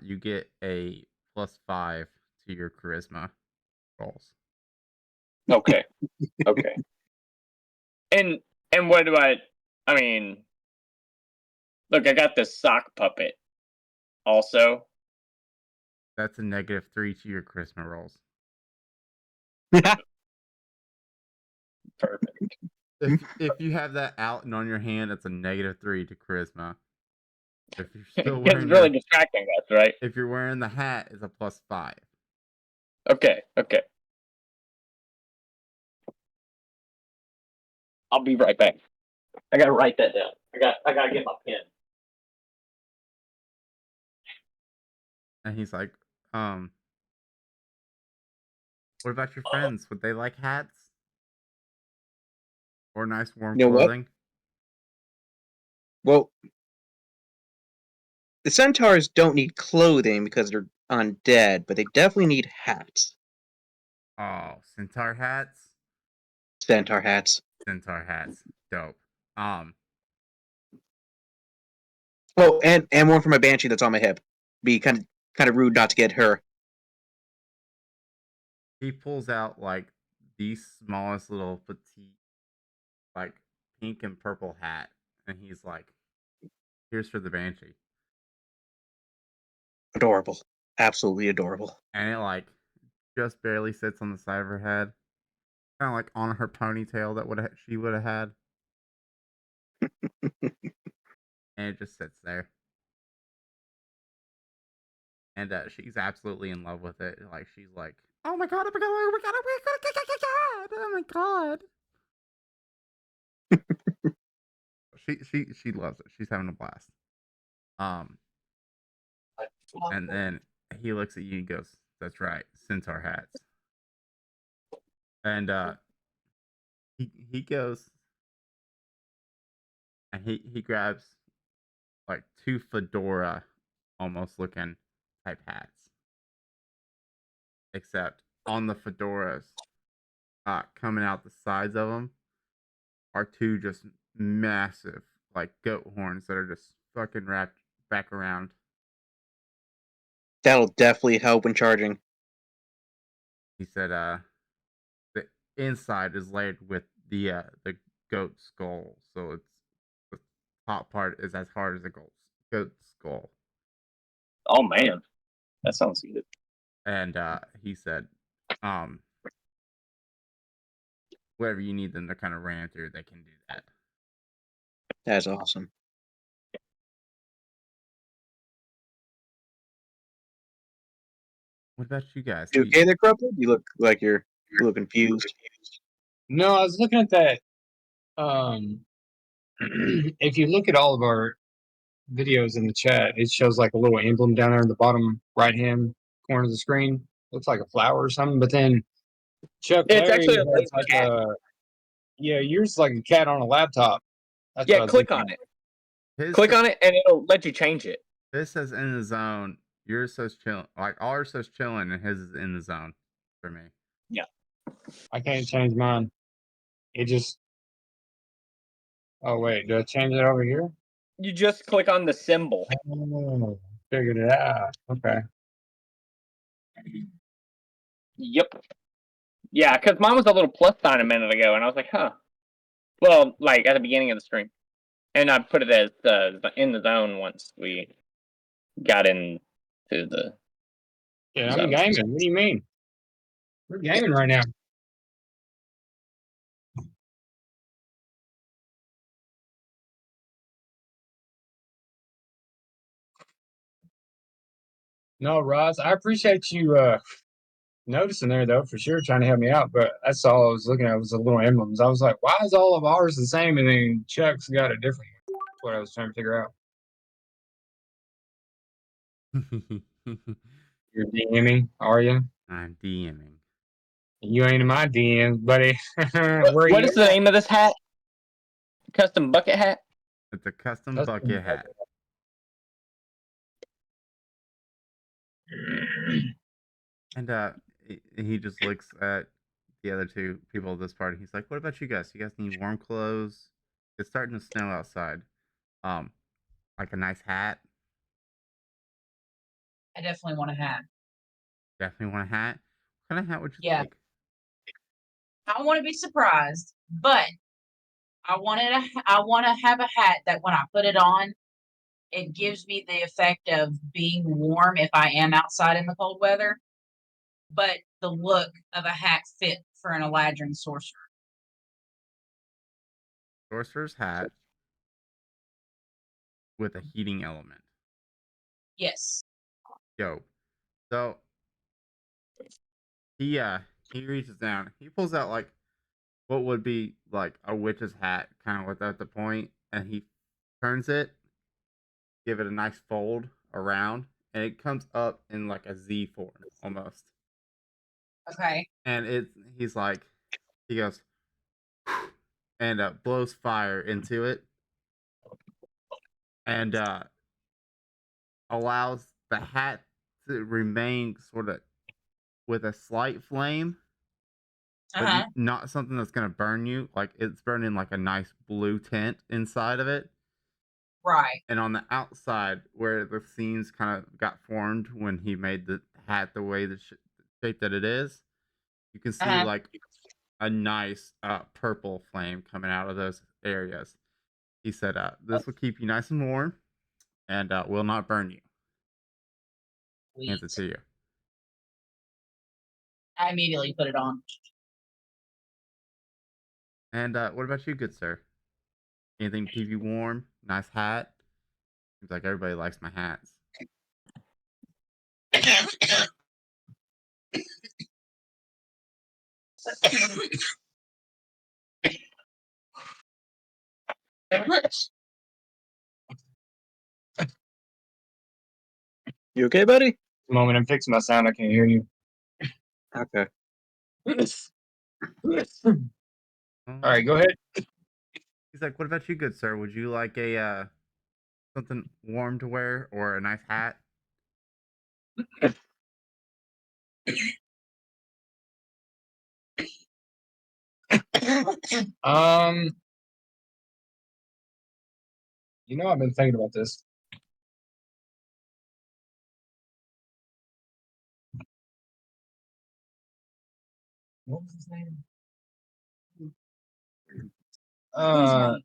you get a +5 to your charisma rolls. Okay. Okay. And what do I mean, look, I got this sock puppet also. That's a -3 to your charisma rolls. Perfect. If you have that out and on your hand, it's a -3 to charisma. If you're still It's wearing really distracting us, right? if you're wearing the hat, it's a +5. Okay, okay. I'll be right back. I gotta write that down. I gotta get my pen. And he's like, what about your friends? Would they like hats? Or nice warm You know what? clothing? Well, the centaurs don't need clothing because they're undead, but they definitely need hats. Oh, centaur hats? Centaur hats. Centaur hats. Dope. Oh, and one for my banshee that's on my hip. Be kind of rude not to get her. He pulls out like the smallest little petite, like pink and purple hat, and he's like, here's for the banshee. Adorable. absolutely adorable. and it like just barely sits on the side of her head, kind of like on her ponytail that she would have had, and it just sits there. And she's absolutely in love with it. Like she's like, "Oh my god! Oh my god! Oh my god! Oh my god! Oh my god!" She loves it. She's having a blast. Um, and then he looks at you and goes, "That's right, centaur hats." And he goes and he grabs like two fedora almost looking type hats, except on the fedoras, coming out the sides of them are two just massive like goat horns that are just fucking wrapped back around. That'll definitely help when charging. He said, the inside is layered with the goat skull, so it's the top part is as hard as a goat skull. Oh man, that sounds good. And he said, whatever you need them to kind of ran through, they can do that. That's awesome. What about you guys? You okay there, Crupper? You look like you're a little confused. No, I was looking at that. If you look at all of our videos in the chat, it shows like a little emblem down there in the bottom right hand corner of the screen. Looks like a flower or something. But then Chuck It's Larry actually a has lazy like cat. yeah, yours is like a cat on a laptop. That's what I Yeah, was click looking on at. it. Click on it, and it'll let you change it. This says in the zone. Yours says chilling. Like ours says chilling, and his is in the zone for me. Yeah. I can't change mine. It just. Oh wait, do I change it over here? You just click on the symbol. Oh, figured it out. Okay. Yep. Yeah, because mine was a little plus sign a minute ago, and I was like, huh. Well, like at the beginning of the stream. And I put it as in the zone once we got into the Yeah, I'm zone. gaming. What do you mean? We're gaming right now. No, Roz, I appreciate you noticing there though, for sure, trying to help me out. But that's all I was looking at was the little emblems. I was like, why is all of ours the same and then Chuck's got a different one? That's what I was trying to figure out. You're DMing, are you? I'm DMing. You ain't in my DMs, buddy. Where What you is the name of this hat? Custom bucket hat? It's a custom Custom bucket hat. And he just looks at the other two people at this party. He's like, "What about you guys? You guys need warm clothes? It's starting to snow outside. Like a nice hat. I definitely want a hat. Definitely want a hat. What kind of hat would you Yeah. like?" I don't want to be surprised, but I want to have a hat that when I put it on, it gives me the effect of being warm if I am outside in the cold weather, but the look of a hat fit for an Eladrin sorcerer. Sorcerer's hat with a heating element. Yes. Yo. So he reaches down. He pulls out like what would be like a witch's hat, kind of without the point, and he turns it, give it a nice fold around, and it comes up in like a Z form almost. Okay. And he's like, he goes, and blows fire into it, and allows the hat to remain sort of with a slight flame, but not something that's gonna burn you. Like it's burning like a nice blue tint inside of it. Right. And on the outside, where the seams kind of got formed when he made the hat the way the shape that it is, you can see like a nice purple flame coming out of those areas. He said, "This will keep you nice and warm, and will not burn you." hands it to you. I immediately put it on. And what about you, good sir? Anything to keep you warm? Nice hat? Seems like everybody likes my hats. You okay, buddy? Moment, I'm fixing my sound. I can't hear you. Okay. All right, go ahead. He's like, what about you, good sir? Would you like a something warm to wear or a nice hat? Um, I've been thinking about this. What was his name?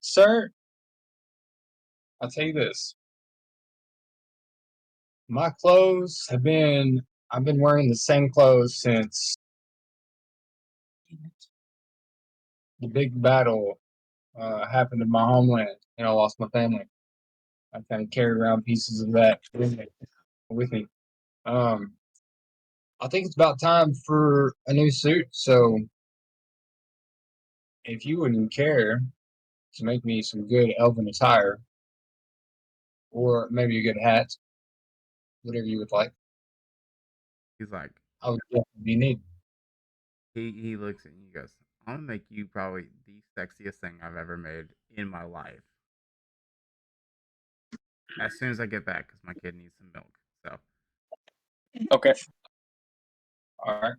Sir, I'll tell you this. My clothes I've been wearing the same clothes since the big battle happened in my homeland and I lost my family. I kind of carry around pieces of that with me. I think it's about time for a new suit. So if you wouldn't care to make me some good elven attire, or maybe a good hat, whatever you would like, He's like, I would definitely be needed. he looks at you and goes, I'm gonna make you probably the sexiest thing I've ever made in my life. As soon as I get back, because my kid needs some milk. So Okay. All right.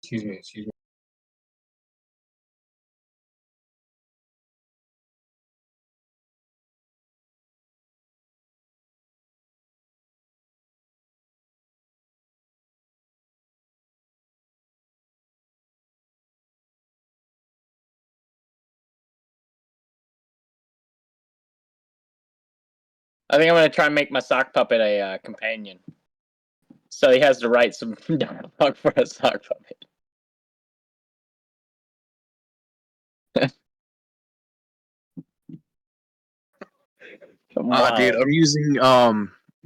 Excuse me. I think I'm gonna try and make my sock puppet a companion. So he has to write some dialogue for a sock puppet. Come Dude, on. I'm using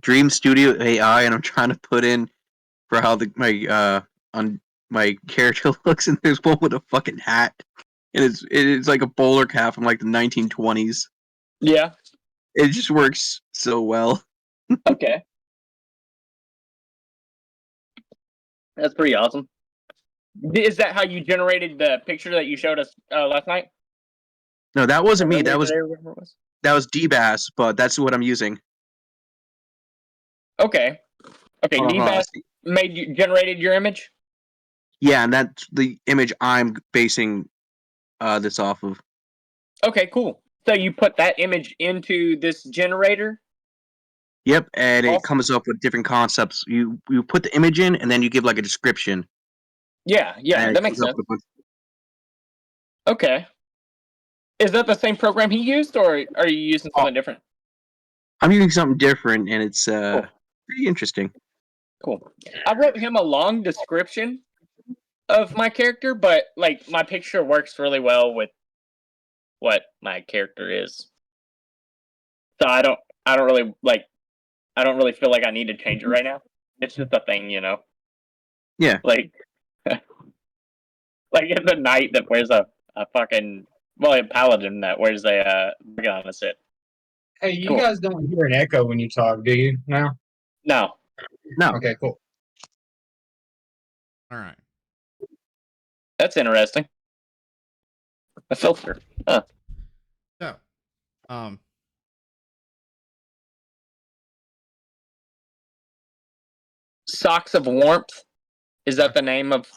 Dream Studio AI, and I'm trying to put in for how my character looks, and there's one with a fucking hat, and it's like a bowler cap from like the 1920s. Yeah. It just works so well. Okay. That's pretty awesome. Is that how you generated the picture that you showed us last night? No, that wasn't me. Earlier That was today, or whatever it was? DBass, but that's what I'm using. Okay. Okay. Hold on, hold on. DBass generated your image? Yeah, and that's the image I'm basing this off of. Okay, cool. So you put that image into this generator? Yep, and it Awesome. comes up with different concepts. You put the image in, and then you give like a description. Yeah, and that makes sense. Okay. Is that the same program he used, or are you using something different? I'm using something different, and it's Cool. pretty interesting. Cool. I wrote him a long description of my character, but like my picture works really well with what my character is. So I don't really feel like I need to change it right now. It's just a thing, Yeah. Like like it's a knight that wears a fucking a paladin that wears a on a sit. Hey, you Cool. guys don't hear an echo when you talk, do you? Now? No. Okay, cool. all right. That's interesting. A filter. Huh. So Socks of Warmth. Is that the name of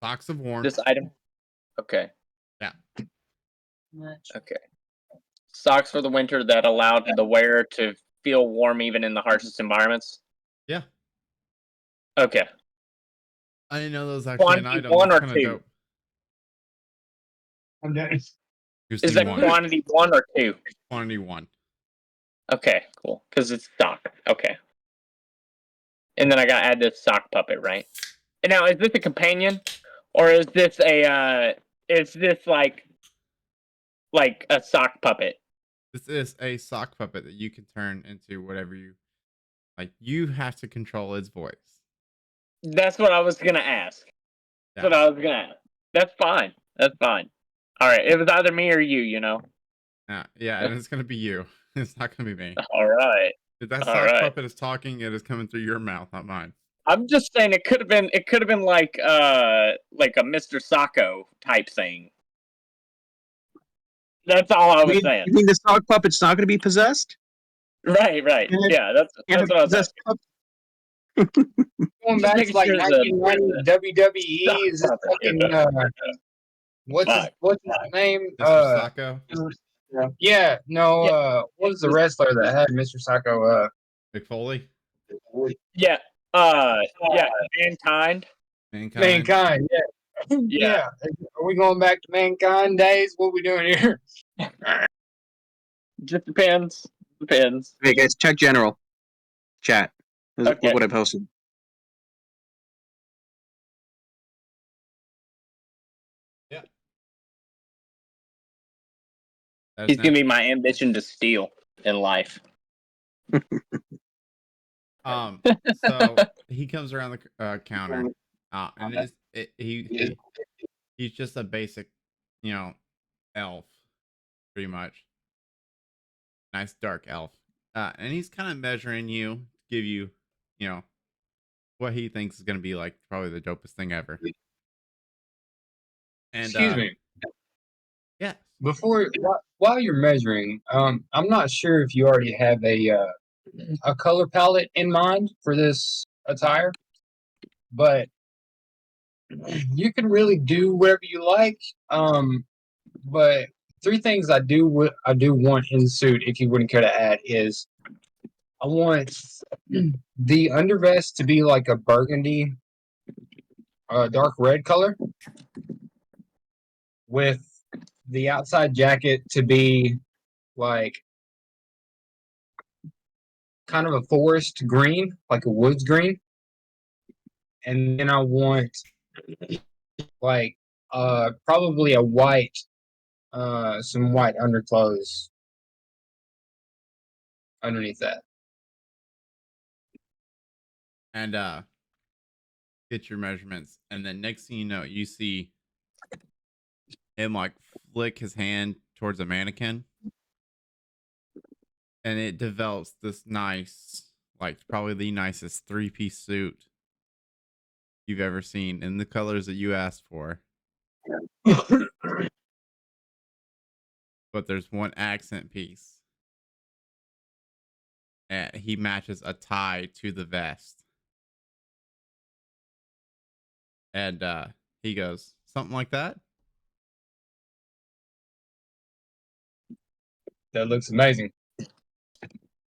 Socks of Warmth. this item? Okay. Yeah. Okay. Socks for the winter that allow the wearer to feel warm even in the harshest environments. Yeah. Okay. I didn't know that was actually an item. One That's or kind of two? dope. I'm done. You've Is seen that one. quantity 1 or 2? Quantity 1. Okay, cool. Because it's stock. Okay. And then I gotta add this sock puppet, right? And now, is this a companion, or is this like a sock puppet? This is a sock puppet that you can turn into whatever you like. You have to control its voice. That's what I was gonna ask. That's what I was gonna ask. That's fine. That's fine. All right. It was either me or you. Yeah, and it's gonna be you. It's not gonna be me. All right. If that All sock right. puppet is talking, it is coming through your mouth, not mine. I'm just saying it could have been. It could have been like a Mr. Sacco type thing. That's all I was saying. You mean the sock puppet's not going to be possessed? Right. Yeah. That's what I was saying. Going back to making like sure that- 1990 WWE, is this fucking what's his name? Mr. Sacco, Yeah, no, what was the wrestler that had Mr. Sacco? McFoley, Yeah. Yeah. Mankind. Mankind. Yeah. Yeah. Are we going back to Mankind days? What we doing here? Just depends. Depends. Hey guys, check general chat. This is Okay. what I posted. He's gonna be my ambition to steal in life. So he comes around the counter, and he's just a basic, elf, pretty much. Nice dark elf, and he's kind of measuring you to give you, what he thinks is gonna be like probably the dopest thing ever. And Excuse me. yeah, While you're measuring, I'm not sure if you already have a color palette in mind for this attire, but you can really do whatever you like. But 3 things I do want in the suit, if you wouldn't care to add, is I want the undervest to be like a burgundy, dark red color, with the outside jacket to be like kind of a forest green, like a woods green. And then I want like probably a white, some white underclothes underneath that. and get your measurements, and then next thing you know, you see him like flick his hand towards a mannequin, and it develops this nice, like probably the nicest 3-piece suit you've ever seen in the colors that you asked for. But there's one accent piece, and he matches a tie to the vest. And he goes, something like that. That looks amazing.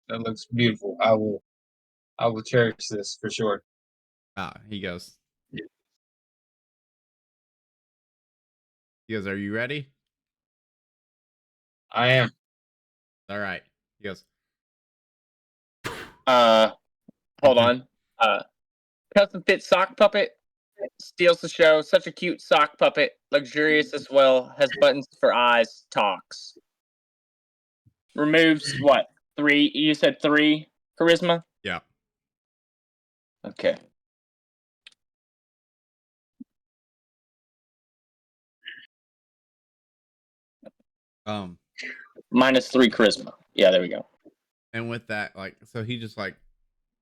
That looks beautiful. I will cherish this for sure. He goes, are you ready? I am. All right. He goes, Hold on. Custom fit sock puppet steals the show. Such a cute sock puppet, luxurious as well. Has buttons for eyes. Talks. Removes what? 3? You said 3 charisma. yeah. Okay. -3 charisma. Yeah, there we go. And with that, like, so he just like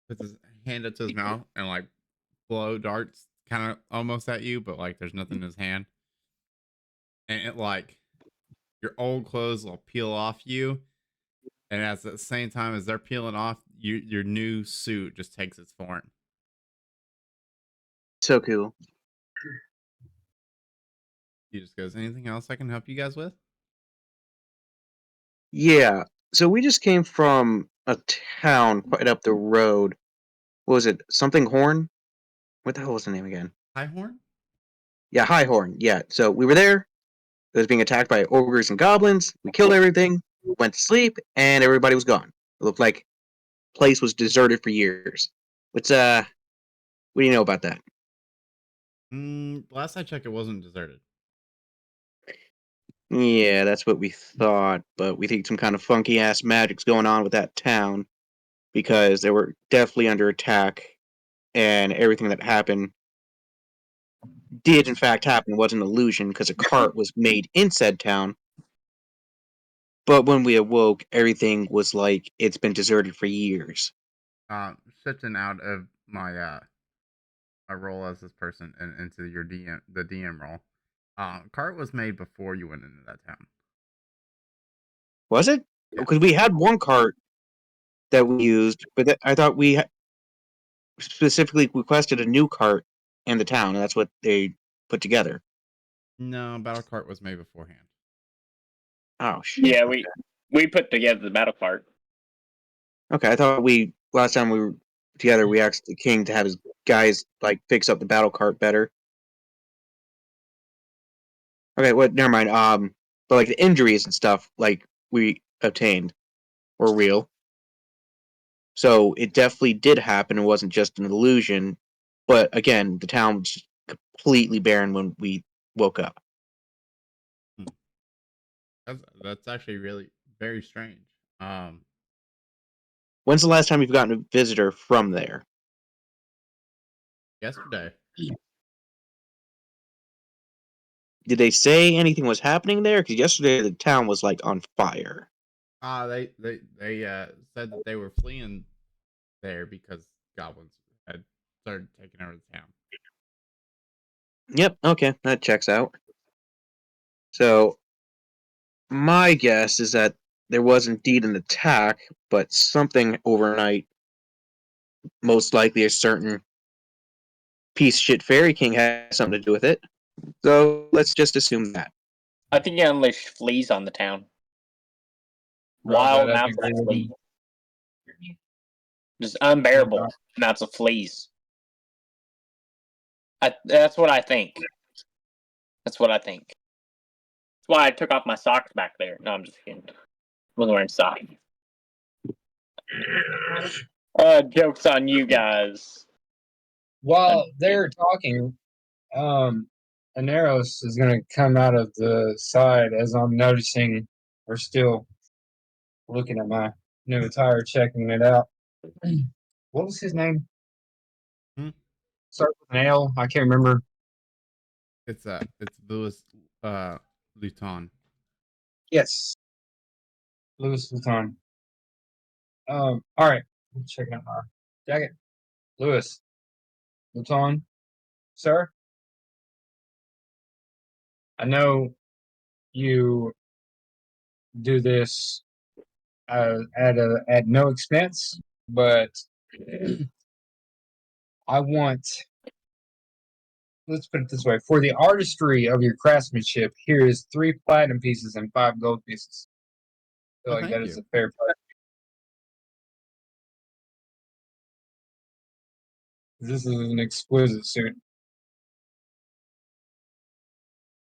puts his hand up to his mouth and like blow darts kind of almost at you, but like there's nothing in his hand. And it like your old clothes will peel off you. And at the same time as they're peeling off, your new suit just takes its form. So cool. He just goes, anything else I can help you guys with? Yeah. So we just came from a town quite up the road. What was it? Something Horn? What the hell was the name again? High Horn? Yeah, High Horn. Yeah. So we were there. It was being attacked by ogres and goblins. We killed everything, went to sleep, and everybody was gone. It looked like the place was deserted for years. What do you know about that? Last I checked, it wasn't deserted. Yeah, that's what we thought, but we think some kind of funky ass magic's going on with that town because they were definitely under attack, and everything that happened did in fact happen. It was an illusion because a cart was made in said town. But when we awoke, everything was like it's been deserted for years. Shifting out of my my role as this person and into your the DM role. Cart was made before you went into that town. Was it? Yeah. Because we had one cart that we used, but I thought we specifically requested a new cart in the town, and that's what they put together. No, battle cart was made beforehand. Oh shit. Yeah, we put together the battle cart. Okay, I thought last time we were together, we asked the king to have his guys like fix up the battle cart better. Okay, what? Never mind. But like the injuries and stuff, like we obtained, were real. So it definitely did happen. It wasn't just an illusion. But again, the town was completely barren when we woke up. That's actually really very strange. When's the last time you've gotten a visitor from there? Yesterday. Did they say anything was happening there? Because yesterday the town was like on fire. They said that they were fleeing there because goblins had started taking over the town. Yep, okay, that checks out. So, my guess is that there was indeed an attack, but something overnight, most likely a certain piece of shit fairy king had something to do with it. So, let's just assume that. I think he unleashed fleas on the town. Roger, Wild that'd be amounts of great. fleas. Just unbearable amounts of fleas. That's what I think. That's what I think. That's why I took off my socks back there. No, I'm just kidding. I wasn't wearing socks. Joke's on you guys. While they're talking, Aneros is going to come out of the side as I'm noticing we're still looking at my new attire, checking it out. What was his name? Start with an L. I can't remember. It's Louis Luton. Yes, Louis Vuitton. All right. I'm checking out my jacket. Louis Vuitton, sir. I know you do this at no expense, but I want. Let's put it this way: for the artistry of your craftsmanship, here is 3 platinum pieces and 5 gold pieces. I feel like Thank that is you. a fair price. This is an exquisite suit.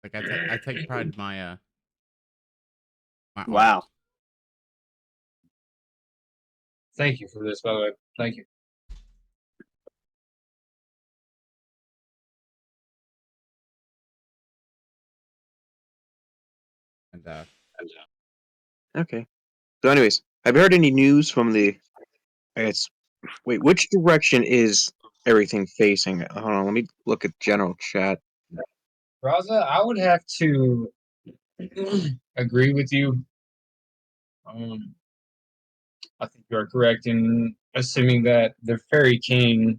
Like I take pride in my my art. Wow. Thank you for this, by the way. Thank you. And Okay. So, anyways, have you heard any news from the. I guess. Wait, which direction is everything facing? Hold on, let me look at general chat. Raza, I would have to agree with you. I think you are correct in assuming that the Fairy King,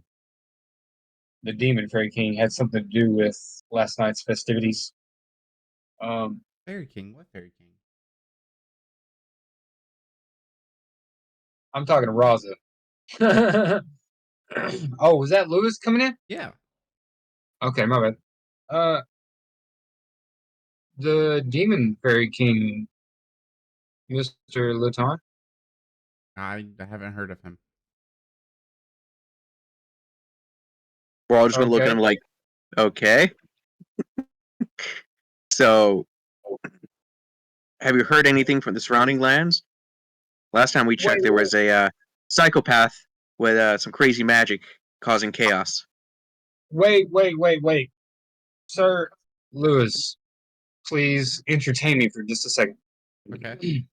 the Demon Fairy King, had something to do with last night's festivities. Fairy King, what Fairy King? I'm talking to Raza. Oh, was that Lewis coming in? Yeah. Okay, my bad. The Demon Fairy King, Mr. Luton. I haven't heard of him. We're all just gonna look at Okay. him like, okay. So, have you heard anything from the surrounding lands? Last time we checked, there was a psychopath with some crazy magic causing chaos. Wait. Sir Lewis, please entertain me for just a second. Okay.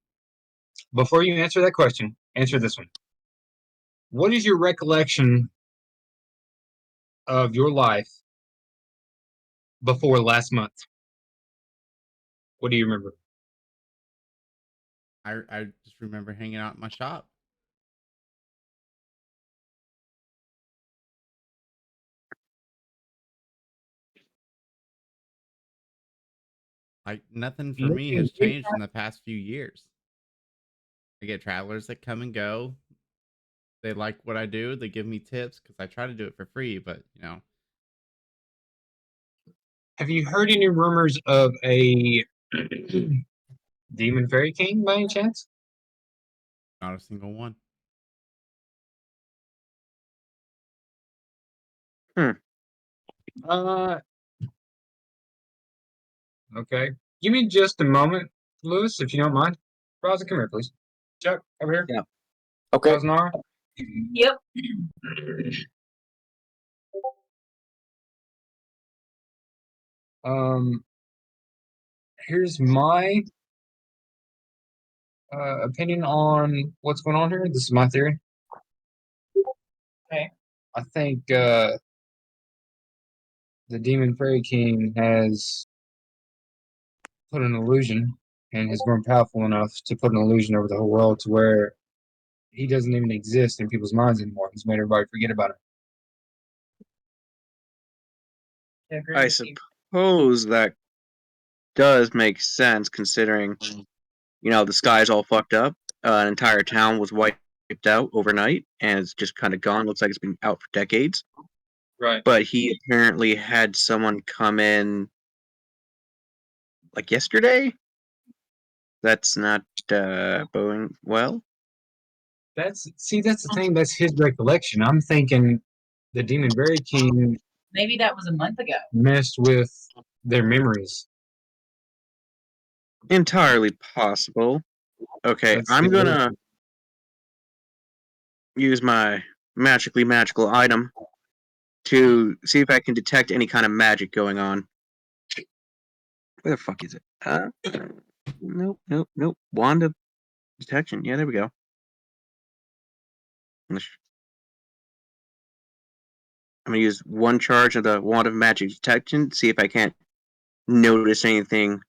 Before you answer that question, answer this one. What is your recollection of your life before last month? What do you remember? I just remember hanging out in my shop. Like nothing for me has changed in the past few years. I get travelers that come and go. They like what I do. They give me tips because I try to do it for free, but Have you heard any rumors of a demon fairy king by any chance? not a single one. Okay. Give me just a moment, Lewis, if you don't mind. Rosa, come here, please. Chuck, over here. Yeah. Okay. Cosnara. Yep. Here's my opinion on what's going on here. This is my theory. Okay. I think the Demon Fairy King has put an illusion and has grown powerful enough to put an illusion over the whole world to where he doesn't even exist in people's minds anymore. He's made everybody forget about him. I suppose that does make sense considering, the sky's all fucked up. An entire town was wiped out overnight and it's just kind of gone. Looks like it's been out for decades. Right. But he apparently had someone come in like yesterday. That's not going well. That's the thing. That's his recollection. I'm thinking the Demon Fairy King Maybe that was a month ago. messed with their memories. Entirely possible. Okay, That's I'm the gonna use my magically magical item to see if I can detect any kind of magic going on. Where the fuck is it? Nope. Wand of detection. Yeah, there we go. I'm gonna use one charge of the wand of magic detection, see if I can't notice anything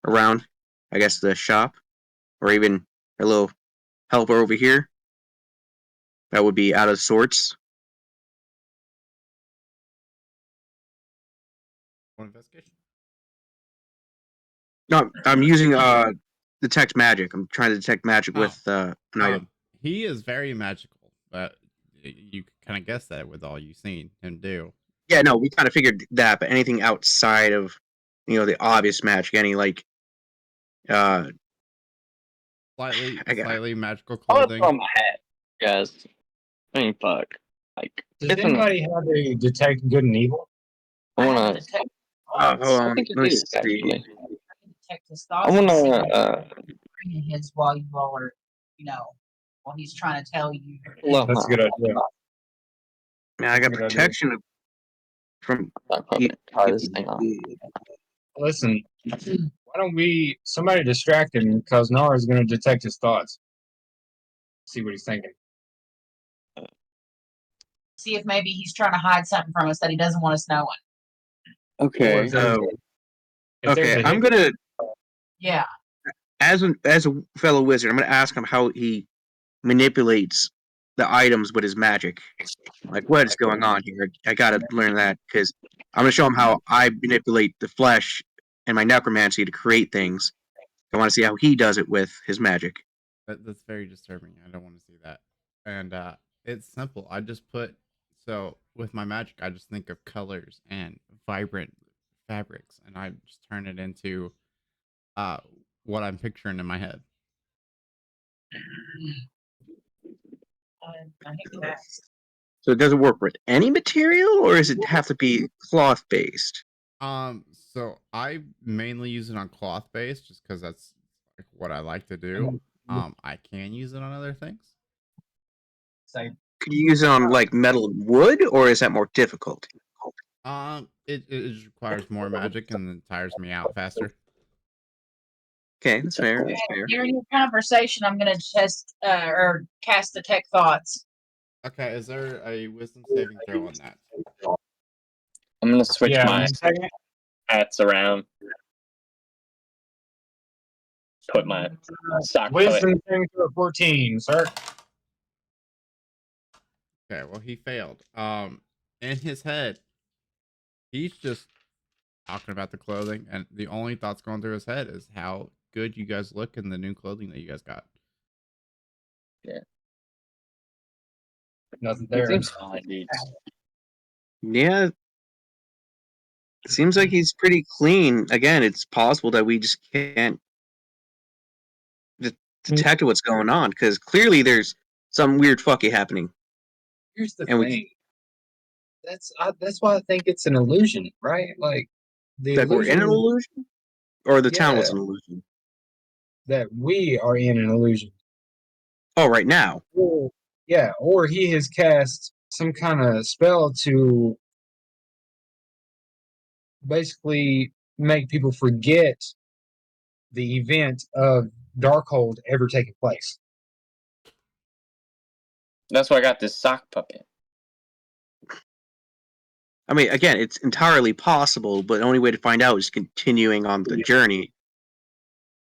around. I guess the shop, or even a little helper over here. That would be out of sorts. One investigation. No, I'm using detect magic. I'm trying to detect magic with an item. He is very magical, but you kind of guess that with all you've seen him do. Yeah, no, we kind of figured that, but anything outside of, the obvious magic, any like, slightly magical I want clothing. to throw my hat, guys. I mean, fuck. Like, Does it's anybody have a detect good and evil? I I have want to to. detect hold thoughts. on, I think let me it is see. actually. I can detect his I thoughts. want and see to. what's in his while you all are, while he's trying to tell you. That's a good idea. Man, I got Good idea. protection from. I'm probably gonna try this thing on. Listen, why don't somebody distract him because Nara is going to detect his thoughts. See what he's thinking. See if maybe he's trying to hide something from us that he doesn't want us knowing. Okay. If there's Okay, a I'm hidden- gonna, Yeah. as a fellow wizard, I'm gonna ask him how he manipulates the items with his magic. Like, what is going on here? I gotta learn that because I'm gonna show him how I manipulate the flesh and my necromancy to create things. I want to see how he does it with his magic. That's very disturbing. I don't want to see that. And it's simple. I just with my magic, I just think of colors and vibrant fabrics, and I just turn it into what I'm picturing in my head. I think that's. So does it work with any material, or does it have to be cloth based? So I mainly use it on cloth base just because that's like what I like to do. I can use it on other things. Say, Could you use it on like metal and wood, or is that more difficult? It just requires more magic and then tires me out faster. Okay, that's fair. Okay, That's fair. during your conversation, I'm gonna test or cast detect thoughts. Okay, is there a wisdom saving throw on that? I'm gonna switch yeah, my one second. hats around. Put my sock puppet. Wisdom saving throw 14, sir. Okay, well he failed. In his head, he's just talking about the clothing, and the only thoughts going through his head is how good you guys look in the new clothing that you guys got. Nothing It there. seems fine, dude. Yeah. It seems like he's pretty clean. Again, it's possible that we just can't detect what's going on because clearly there's some weird fucky happening. Here's the And we- thing. That's why I think it's an illusion, right? Like the Like we're in illusion an illusion, or the town was Yeah. an illusion. that we are in an illusion. Oh, right now. Or, yeah, or he has cast some kind of spell to basically make people forget the event of Darkhold ever taking place. That's why I got this sock puppet. I mean, again, it's entirely possible, but the only way to find out is continuing on the journey.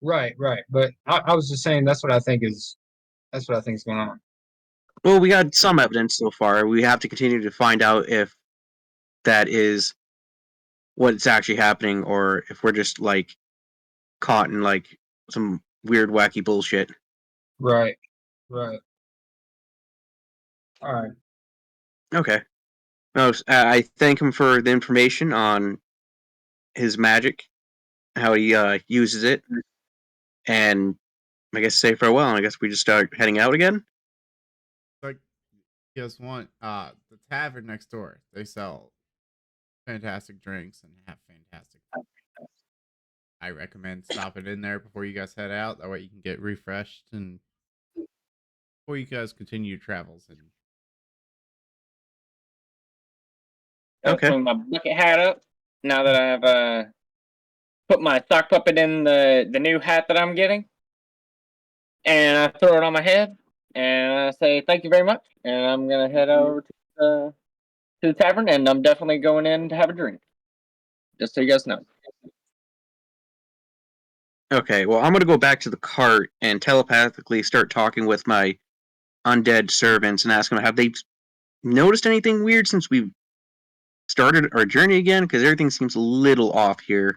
Right. But I was just saying that's what I think is going on. Well, we got some evidence so far. We have to continue to find out if that is what's actually happening, or if we're just like caught in like some weird, wacky bullshit. Right. All right. Okay. No, I thank him for the information on his magic, how he uses it, and I guess say farewell. I guess we just start heading out again. Like, you guys want the tavern next door? They sell fantastic drinks and have fantastic food. I recommend stopping in there before you guys head out. That way you can get refreshed and before you guys continue your travels. And I'll Okay. swing my bucket hat up now that I've put my sock puppet in the new hat that I'm getting, and I throw it on my head, and I say thank you very much, and I'm gonna head over to the tavern, and I'm definitely going in to have a drink, just so you guys know. Okay, well, I'm going to go back to the cart and telepathically start talking with my undead servants and ask them, have they noticed anything weird since we started our journey again? Because everything seems a little off here.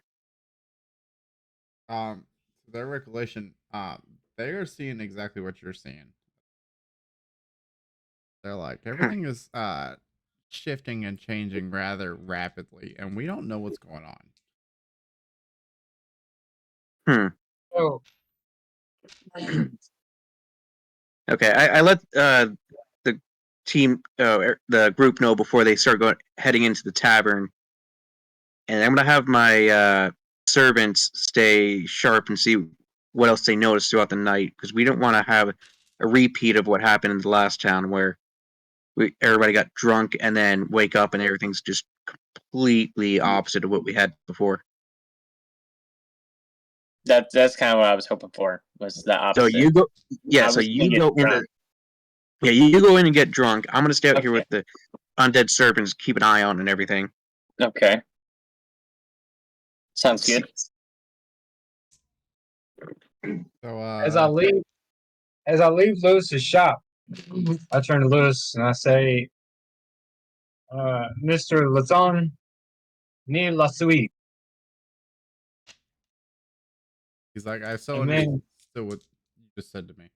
their recollection, they are seeing exactly what you're seeing. They're like, everything is shifting and changing rather rapidly, and we don't know what's going on. So Okay, I let the team, the group know before they start heading into the tavern, and I'm gonna have my servants stay sharp and see what else they notice throughout the night, because we don't want to have a repeat of what happened in the last town where everybody got drunk and then wake up and everything's just completely opposite of what we had before. That's kind of what I was hoping for, was the opposite. So you go, yeah. I So was you thinking go in. drunk. You go in and get drunk. I'm gonna stay out here Okay. with the undead servants, keep an eye on and everything. Okay. Sounds good. So as I leave Lewis's shop, I turn to Lewis and I say, Mr. Laton, ni la suite. he's like, I so And then- understood what you just said to me.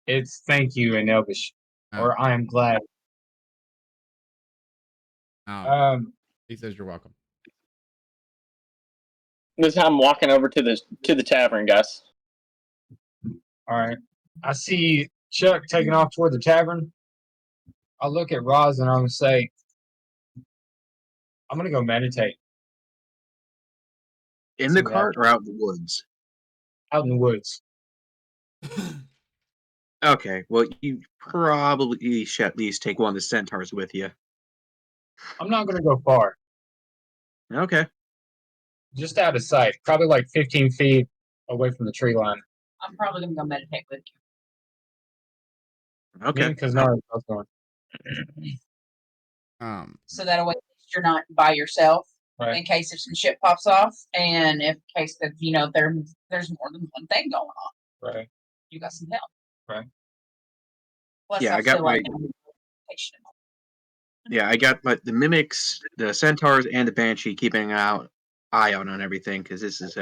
It's thank you in Elvish, Oh. or I am glad. He says you're welcome. This time I'm walking over to the tavern, guys. All right. I see Chuck taking off toward the tavern. I look at Roz and I'm gonna say, I'm gonna go meditate. In the Seems cart or out in the woods? out in the woods. Okay, well, you probably should at least take one of the centaurs with you. I'm not gonna go far. Okay. Just out of sight. Probably like 15 feet away from the tree line. I'm probably gonna go meditate with you. Okay. Because no, I was going. So that way you're not by yourself Right. in case if some shit pops off, and in case that there's more than one thing going on. Right. You got some help. Right. Plus, Yeah, I I got feel my- like I'm patient. Yeah, I got the mimics, the centaurs, and the banshee keeping an eye out on everything because this is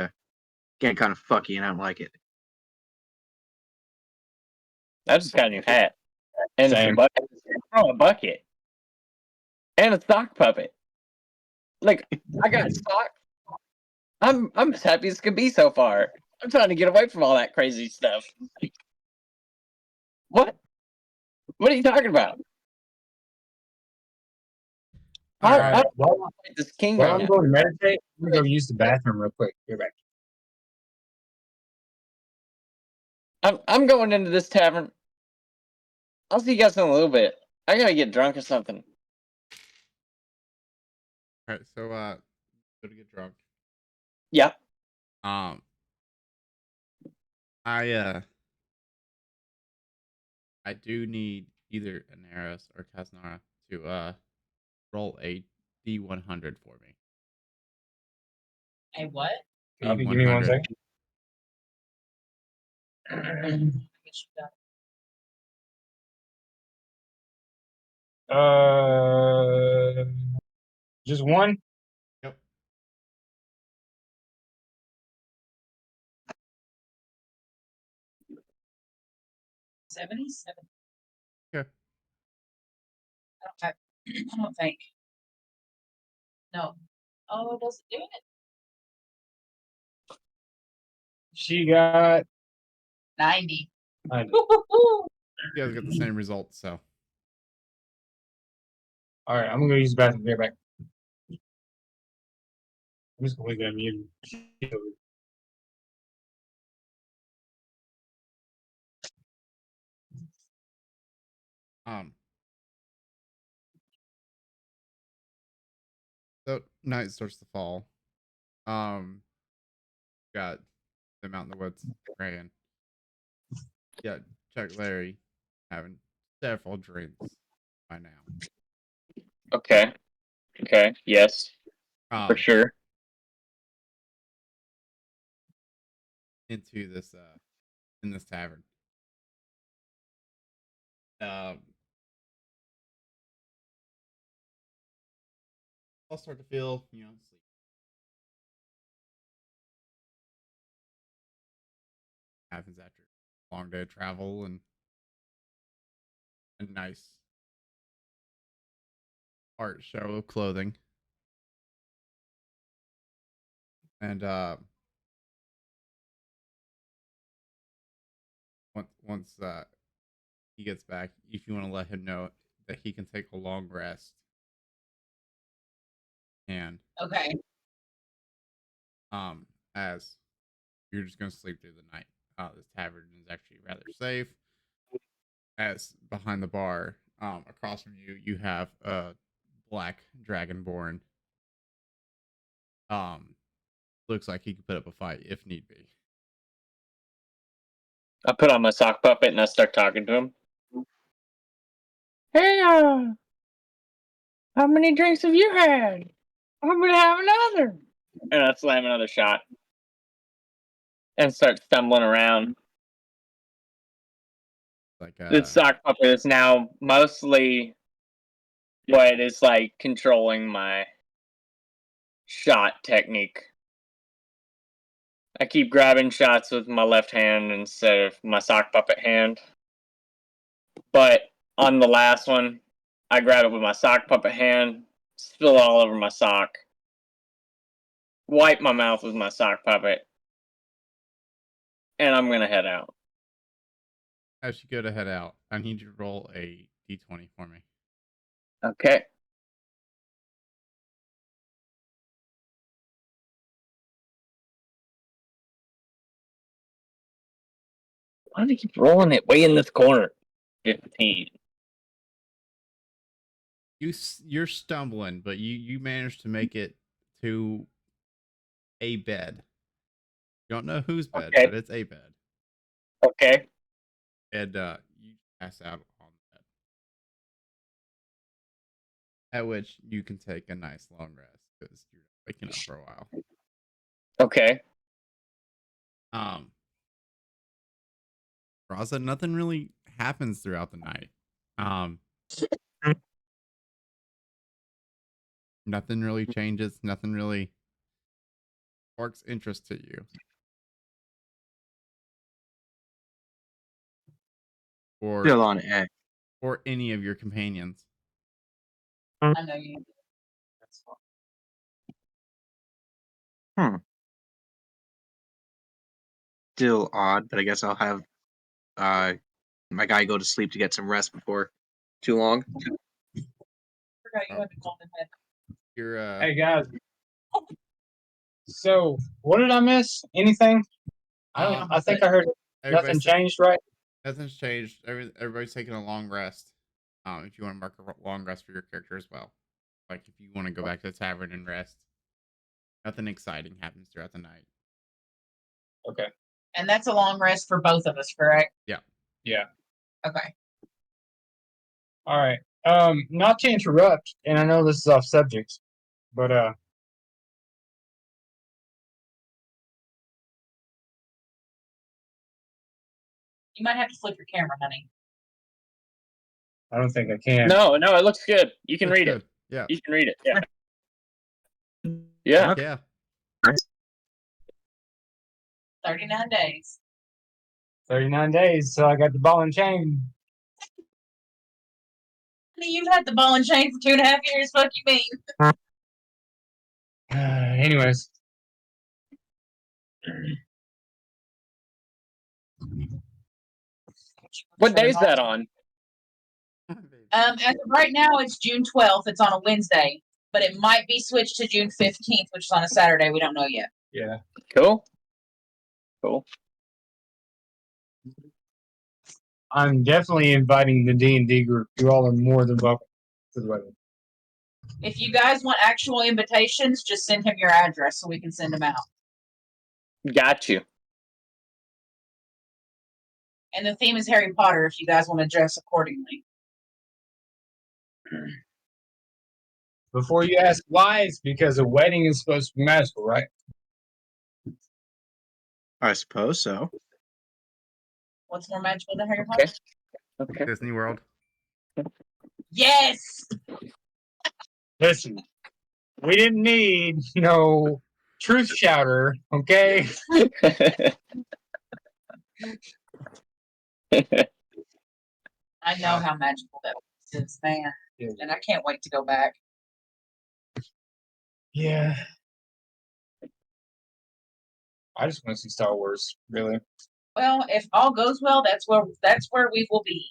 getting kind of fucky and I don't like it. I just got a new hat. And it's a Same. bucket. Oh, a bucket. And a sock puppet. Like, I got a sock. I'm as happy as could be so far. I'm trying to get away from all that crazy stuff. What? What are you talking about? All All right. right. Well, This king well, right I'm now. going to meditate. I'm gonna go use the bathroom real quick. Be back. I'm going into this tavern. I'll see you guys in a little bit. I gotta get drunk or something. All right, so go to get drunk. Yeah. I do need either Anaris or Tasnara to roll a D100 for me. A what? Copy, give me 1 second. I guess you got Just one. Yep. 77. Okay. I don't think. No. Oh, it doesn't do it. She got 90. 90. Woo-hoo-hoo. You guys get the same result, so. All right, I'm gonna go use the bathroom. Be right back. I'm just gonna leave that muted. So night starts to fall. Got them out in the woods praying. Yeah, Chuck Larry having several drinks by now. Okay. Okay. Yes. For Um, sure. into this in this tavern. I'll start to feel, sleep. Happens after a long day of travel and a nice art show of clothing. And once he gets back, if you want to let him know that he can take a long rest, and Okay. as you're just gonna sleep through the night. This tavern is actually rather safe. As behind the bar, across from you, you have a black dragonborn. Looks like he could put up a fight if need be. I put on my sock puppet and I start talking to him. Hey, how many drinks have you had? I'm gonna have another. And I slam another shot. And start stumbling around. Like The sock puppet is now mostly what is like controlling my shot technique. I keep grabbing shots with my left hand instead of my sock puppet hand. But on the last one, I grab it with my sock puppet hand, spill it all over my sock, wipe my mouth with my sock puppet, and I'm gonna head out. as you go to head out, I need you to roll a d20 for me. Okay. Why do they keep rolling it way in this corner? 15. You're stumbling, but you managed to make it to a bed. You don't know whose bed, Okay. but it's a bed. Okay. And you pass out on that. At which you can take a nice long rest because you're waking up for a while. Okay. Raza, nothing really happens throughout the night. Nothing really changes. Nothing really sparks interest to you. Still on edge. Or any of your companions. I know you. That's fine. Still odd, but I guess I'll have my guy go to sleep to get some rest before too long. Forgot you had to call them back. You're Hey guys. So what did I miss? Anything? I think I heard nothing everybody's- changed, right? Nothing's changed. Everybody's taking a long rest. If you want to mark a long rest for your character as well, like if you want to go back to the tavern and rest, nothing exciting happens throughout the night. Okay. And that's a long rest for both of us, correct? Yeah. Okay. All right. Not to interrupt, and I know this is off subject, but You might have to flip your camera, honey. I don't think I can. No, it looks good. You can Looks read good. it. Yeah. You can read it. Yeah. Yeah. Yeah. 39 days. 39 days, so I got the ball and chain. Honey, you've had the ball and chain for 2.5 years. Fuck you mean? Anyways. What day is that on? As of right now, it's June 12th. It's on a Wednesday, but it might be switched to June 15th, which is on a Saturday. We don't know yet. Yeah. Cool. Cool. I'm definitely inviting the D&D group. You all are more than welcome to the wedding. If you guys want actual invitations, just send him your address so we can send them out. Got you. And the theme is Harry Potter if you guys want to dress accordingly. Before you ask why, it's because a wedding is supposed to be magical, right? I suppose so. What's more magical than Harry Okay. Potter? Okay. Disney World. Yes! Listen, we didn't need no truth shouter, okay? I know how magical that is, man. Yeah. And I can't wait to go back. Yeah. I just want to see Star Wars, really. Well, if all goes well, that's where we will be.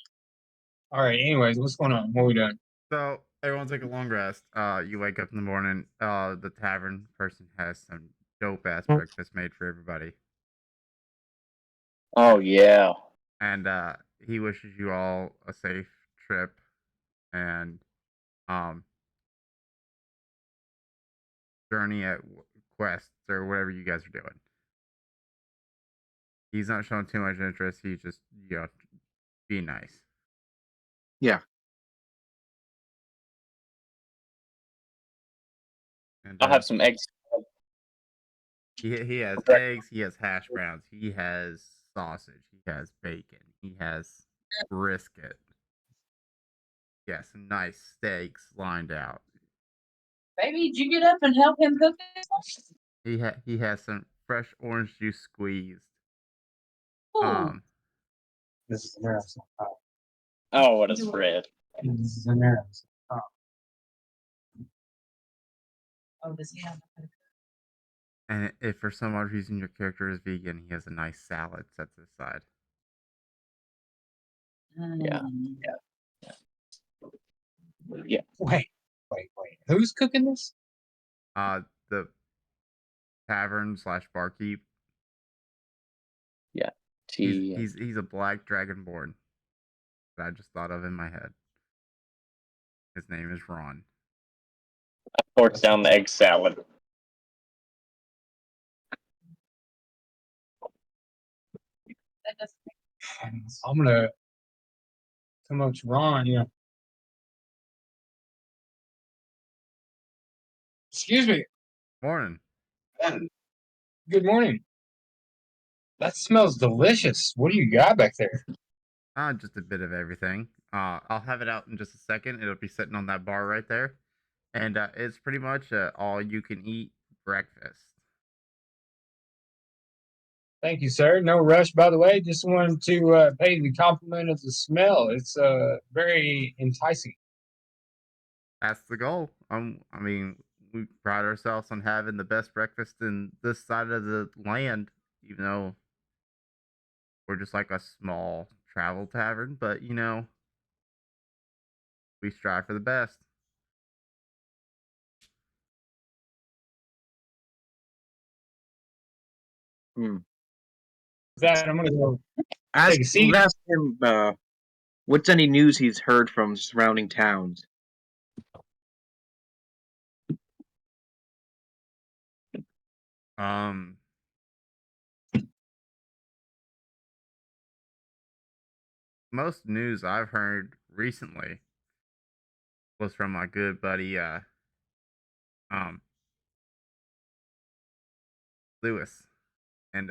All right, anyways, what's going on? What are we doing? So everyone take a long rest. You wake up in the morning. The tavern person has some dope ass breakfast made for everybody, Oh yeah. and he wishes you all a safe trip and journey at quests or whatever you guys are doing. He's not showing too much interest. He's just be nice. Yeah. And, I'll have some eggs. He has eggs. He has hash browns. He has sausage. He has bacon. He has brisket. Yeah, some nice steaks lined out. Baby, did you get up and help him cook this one? He has some fresh orange juice squeezed. Ooh. This is embarrassing. Oh, what a spread. This is embarrassing. Oh, does he have that? And if for some odd reason your character is vegan, he has a nice salad set to the side. Yeah. Yeah. Wait. Who's cooking this? The tavern / barkeep. Yeah. T. He's a black dragonborn that I just thought of in my head. His name is Ron. Forks down the egg salad. That doesn't I'm gonna come up to Ron. Excuse me. Morning. Good morning. That smells delicious. What do you got back there? Just a bit of everything. I'll have it out in just a second. It'll be sitting on that bar right there, and it's pretty much all you can eat breakfast. Thank you, sir. No rush, by the way. Just wanted to pay the compliment of the smell. It's very enticing. That's the goal. I mean, we pride ourselves on having the best breakfast in this side of the land, even though we're just like a small travel tavern. But we strive for the best. That I'm gonna go. Ask, Take a seat. ask him what's any news he's heard from surrounding towns. Most news I've heard recently was from my good buddy Lewis, and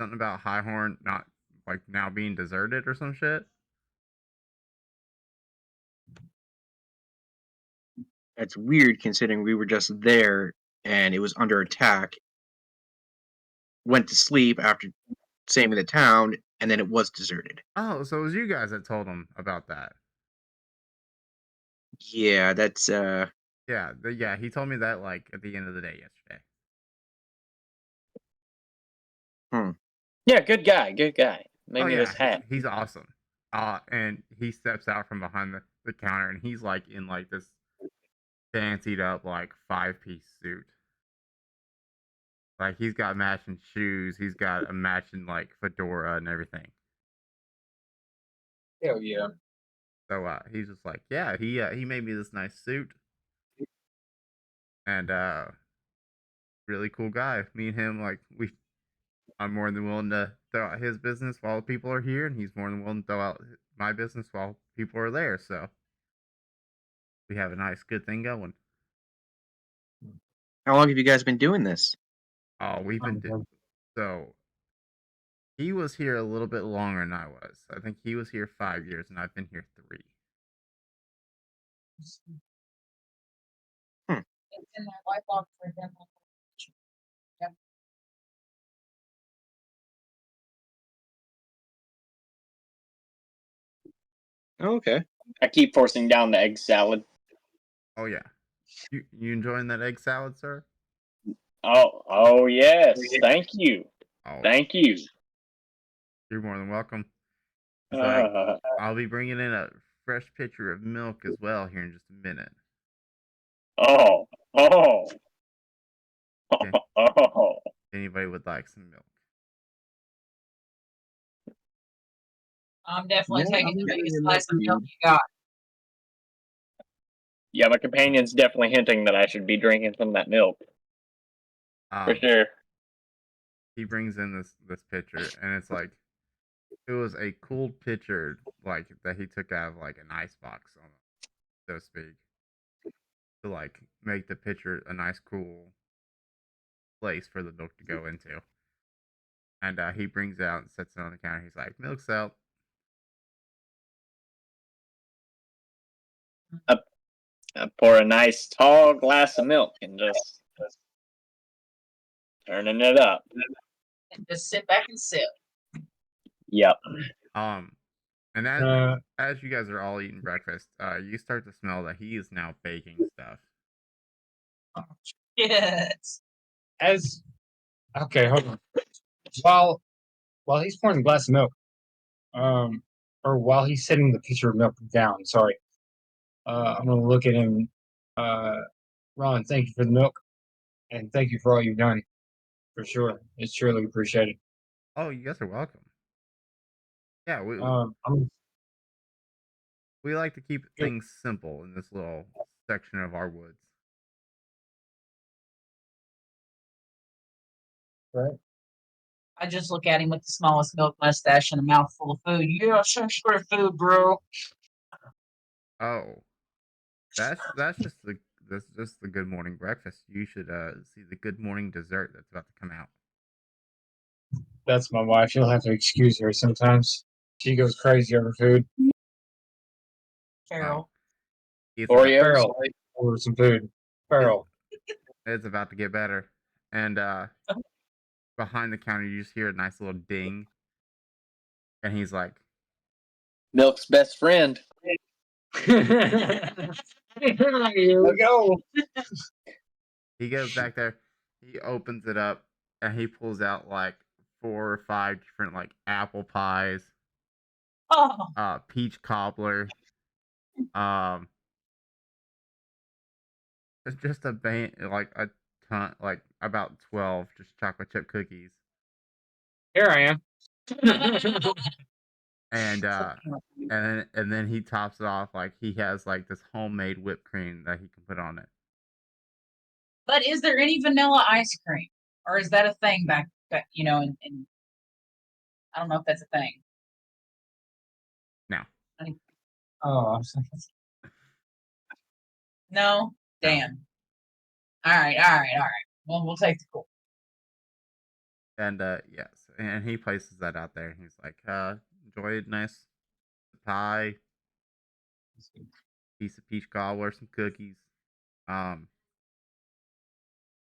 something about Highhorn not like now being deserted or some shit. That's weird considering we were just there and it was under attack. Went to sleep after saving the town, and then it was deserted. Oh, so it was you guys that told him about that. Yeah, that's Yeah, he told me that like at the end of the day yesterday. Yeah, good guy. Good guy. Maybe this hat. He's awesome. And he steps out from behind the counter, and he's like in like this fancied up like 5-piece suit. Like he's got matching shoes, he's got a matching like fedora and everything. Hell yeah. So he's just like, yeah, he made me this nice suit, and really cool guy. Me and him, like I'm more than willing to throw out his business while people are here, and he's more than willing to throw out my business while people are there. So we have a nice, good thing going. how long have you guys been doing this? Oh, we've been so he was here a little bit longer than I was. I think he was here 5 years, and I've been here 3. It's in their lifelong for them. Oh, okay. I keep forcing down the egg salad. Oh yeah, you enjoying that egg salad, sir? Oh yes. Thank you. Oh, Thank you. you're more than welcome. So I'll be bringing in a fresh pitcher of milk as well here in just a minute. Oh. Okay. Oh. Anybody would like some milk? I'm definitely Yeah, taking the I'm biggest getting glass of that milk too. you got. Yeah, my companion's definitely hinting that I should be drinking some of that milk. For sure. He brings in this pitcher, and it's like it was a cooled pitcher, like that he took out of like an ice box, so to speak, to like make the pitcher a nice cool place for the milk to go into. And he brings it out and sets it on the counter. He's like, "Milk's out." I pour a nice tall glass of milk and just turning it up. And just sit back and sip. Yep. And as you guys are all eating breakfast, you start to smell that he is now baking stuff. Yes. Okay, hold on. While he's pouring the glass of milk, or while he's setting the pitcher of milk down, sorry, I'm gonna look at him. Ron, thank you for the milk, and thank you for all you've done. For sure, it's surely appreciated. Oh, you guys are welcome. Yeah, I'm we like to keep Yeah. things simple in this little section of our woods. right. I just look at him with the smallest milk mustache and a mouthful of food. Yeah, thanks for the food, bro. Oh, that's just the good morning breakfast. You should see the good morning dessert that's about to come out. That's my wife. You'll have to excuse her sometimes. She goes crazy over food. Carol. It's about, Oreos. Farrell, order some food. Farrell. it's about to get better. And behind the counter, you just hear a nice little ding, and he's like, Milk's best friend. Here we go. he goes back there, he opens it up, and he pulls out like 4 or 5 different like apple pies, Oh, peach cobbler, um, it's just like a ton, like about 12 just chocolate chip cookies, Here I am. and then he tops it off like he has like this homemade whipped cream that he can put on it. but is there any vanilla ice cream, or is that a thing back? In I don't know if that's a thing. No, Oh, I'm sorry. No, damn. All right. Well, we'll take the cool. and yes, and he places that out there. He's like, enjoy a nice pie, piece of peach cobbler, some cookies, um,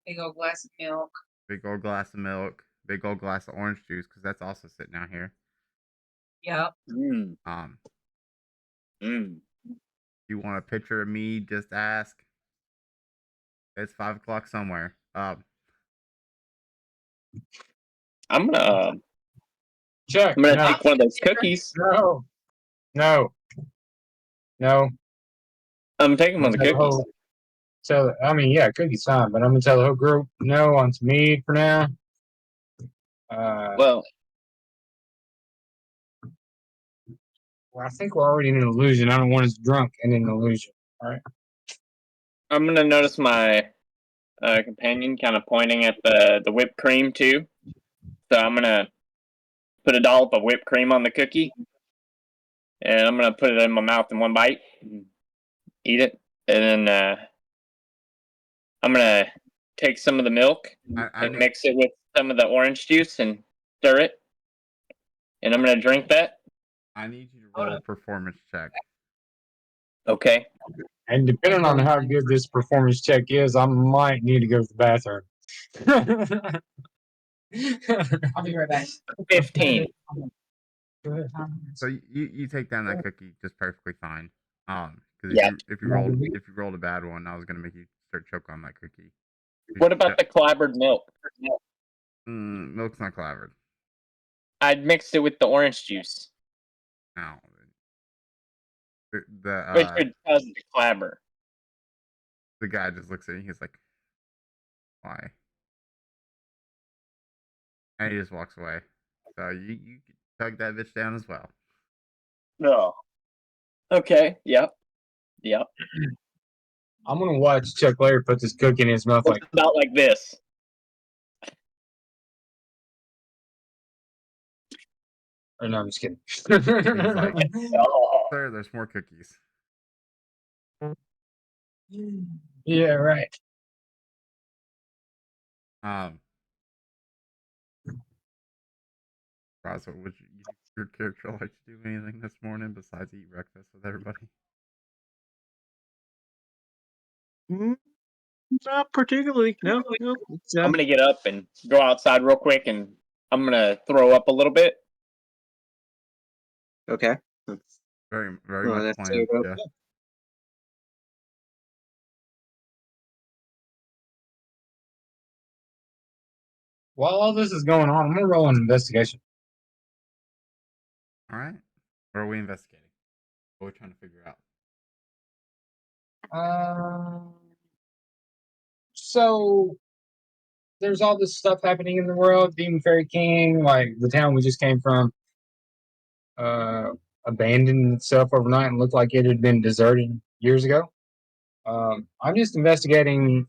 Big old glass of milk. big old glass of milk, big old glass of orange juice because that's also sitting out here. Yep. Mm. Um, Mm. you want a picture of me? Just ask. It's 5 o'clock somewhere. I'm gonna Check. I'm gonna No. take one of those cookies. No. No. No. I'm taking one of the Tell the cookies. whole- I mean, yeah, cookies fine, but I'm gonna tell the whole group no on some mead for now. Well, I think we're already in an illusion. I don't want us drunk and in an illusion. All right. I'm gonna notice my companion kind of pointing at the whipped cream too. So I'm gonna put a dollop of whipped cream on the cookie, and I'm gonna put it in my mouth in one bite, and eat it, and then I'm gonna take some of the milk I and need, mix it with some of the orange juice and stir it, and I'm gonna drink that. I need you to roll a performance check. Okay. And depending on how good this performance check is, I might need to go to the bathroom. I'll be right back. 15. So you take down that cookie just perfectly fine. Because Yeah. if you rolled a bad one, I was gonna make you start choking on that cookie. What about the clabbered milk? Milk's not clabbered. I'd mixed it with the orange juice, No. which The would cause it to clabber. the guy just looks at you. He's like, "Why?" And he just walks away. So you can tug that bitch down as well. No. Okay. Yep. I'm gonna watch Chuck Larry put this cookie in his mouth like About like this. oh, no, I'm just kidding. like- Oh. Sir, there's more cookies. Yeah, right. Raza, would your character like to do anything this morning besides eat breakfast with everybody? Not particularly. No. It's, I'm gonna get up and go outside real quick, and I'm gonna throw up a little bit. okay. Very, very Well, much that's planned. it. Yeah. While all this is going on, I'm gonna roll an investigation. All right. What are we investigating? What are we trying to figure out? So there's all this stuff happening in the world. Demon Fairy King, like the town we just came from, abandoned itself overnight and looked like it had been deserted years ago. I'm just investigating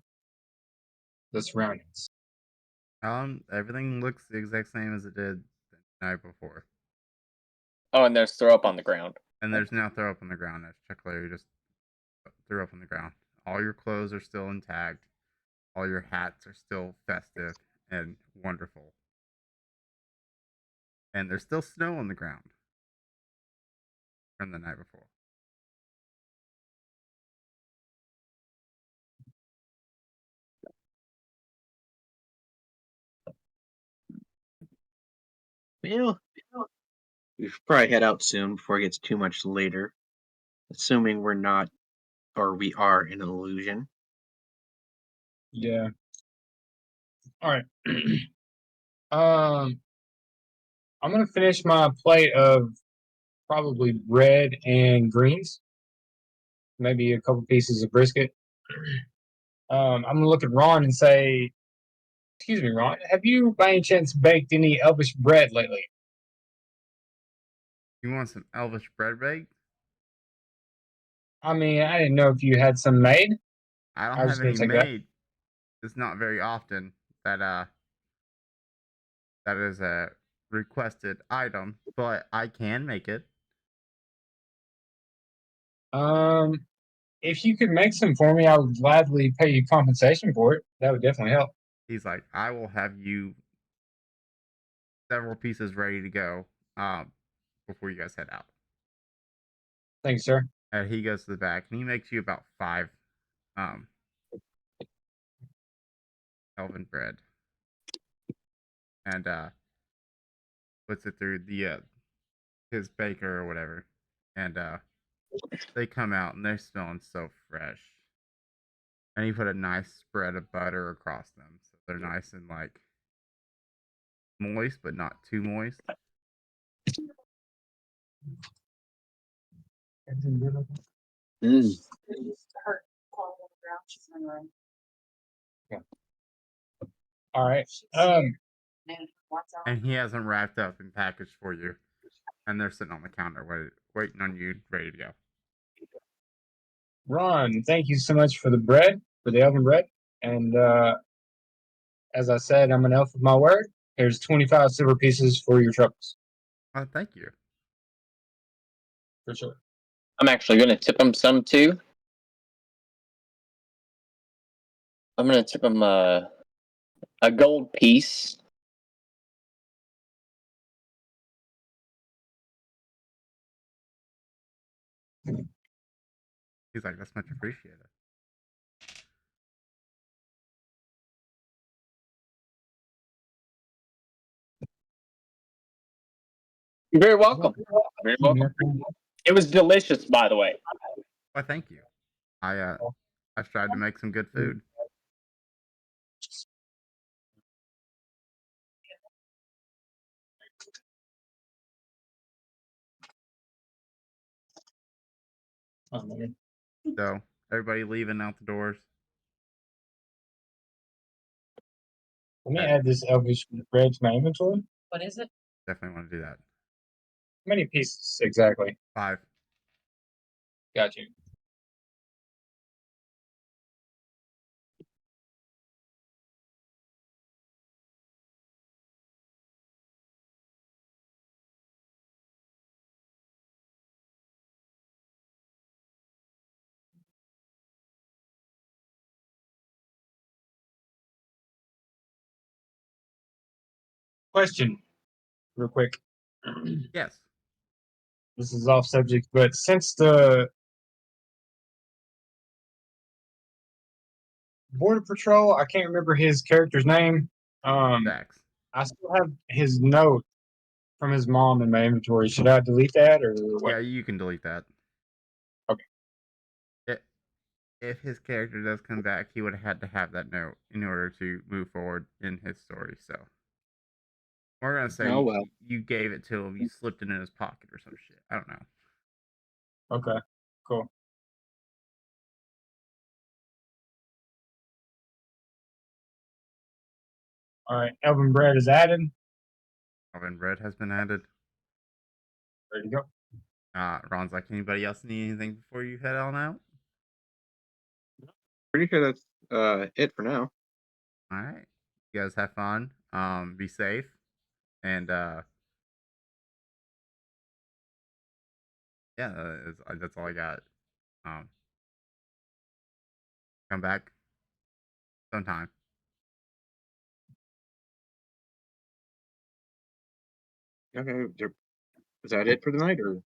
the surroundings. Everything looks the exact same as it did the night before. Oh, and there's throw up on the ground. And there's now throw up on the ground. As Chuck Larry just threw up on the ground. All your clothes are still intact. All your hats are still festive and wonderful. And there's still snow on the ground from the night before. Well, we should probably head out soon before it gets too much later. Assuming we're not, or we are in an illusion. Yeah. All right. I'm gonna finish my plate of probably red and greens, maybe a couple pieces of brisket. I'm gonna look at Ron and say, "Excuse me, Ron, have you by any chance baked any Elvish bread lately?" You want some Elvish bread baked? I mean, I didn't know if you had some made. I I don't was have gonna any take that. made. It's not very often that that is a requested item, but I can make it. If you could make some for me, I would gladly pay you compensation for it. That would definitely help. He's like, I will have you several pieces ready to go before you guys head out. Thanks, sir. And he goes to the back and he makes you about 5 elven bread. And puts it through the his baker or whatever. And they come out and they're smelling so fresh. And he put a nice spread of butter across them. So they're nice and like moist, but not too moist. All right. And he has them wrapped up and packaged for you. And they're sitting on the counter waiting on you, ready to go. Ron, thank you so much for the bread, for the oven bread. And as I said, I'm an elf of my word. Here's 25 silver pieces for your troubles. Oh, thank you. For sure. I'm actually gonna tip him some too. I'm gonna tip him a gold piece. He's like, that's much appreciated. You're very welcome. Very welcome. It was delicious, by the way. Well, thank you. I tried to make some good food. Oh, man. So everybody leaving out the doors. Let me add this elvish bread to my inventory. What is it? Definitely want to do that. How many pieces exactly? 5. Got you. Question, real quick. Yes. This is off subject, but since the Border Patrol, I can't remember his character's name. Dax. I still have his note from his mom in my inventory. Should I delete that or what? Yeah, you can delete that. Okay. If his character does come back, he would have had to have that note in order to move forward in his story. So we're gonna say Oh, well. you gave it to him, you slipped it in his pocket or some shit. I don't know. Okay, cool. All right, Elvin bread is added. Alvin Red has been added. Ready to go. Ron's like, anybody else need anything before you head on out? Pretty sure that's it for now. All right. You guys have fun. Be safe. And yeah, that's all I got. Come back sometime. Okay, is that it for the night, or?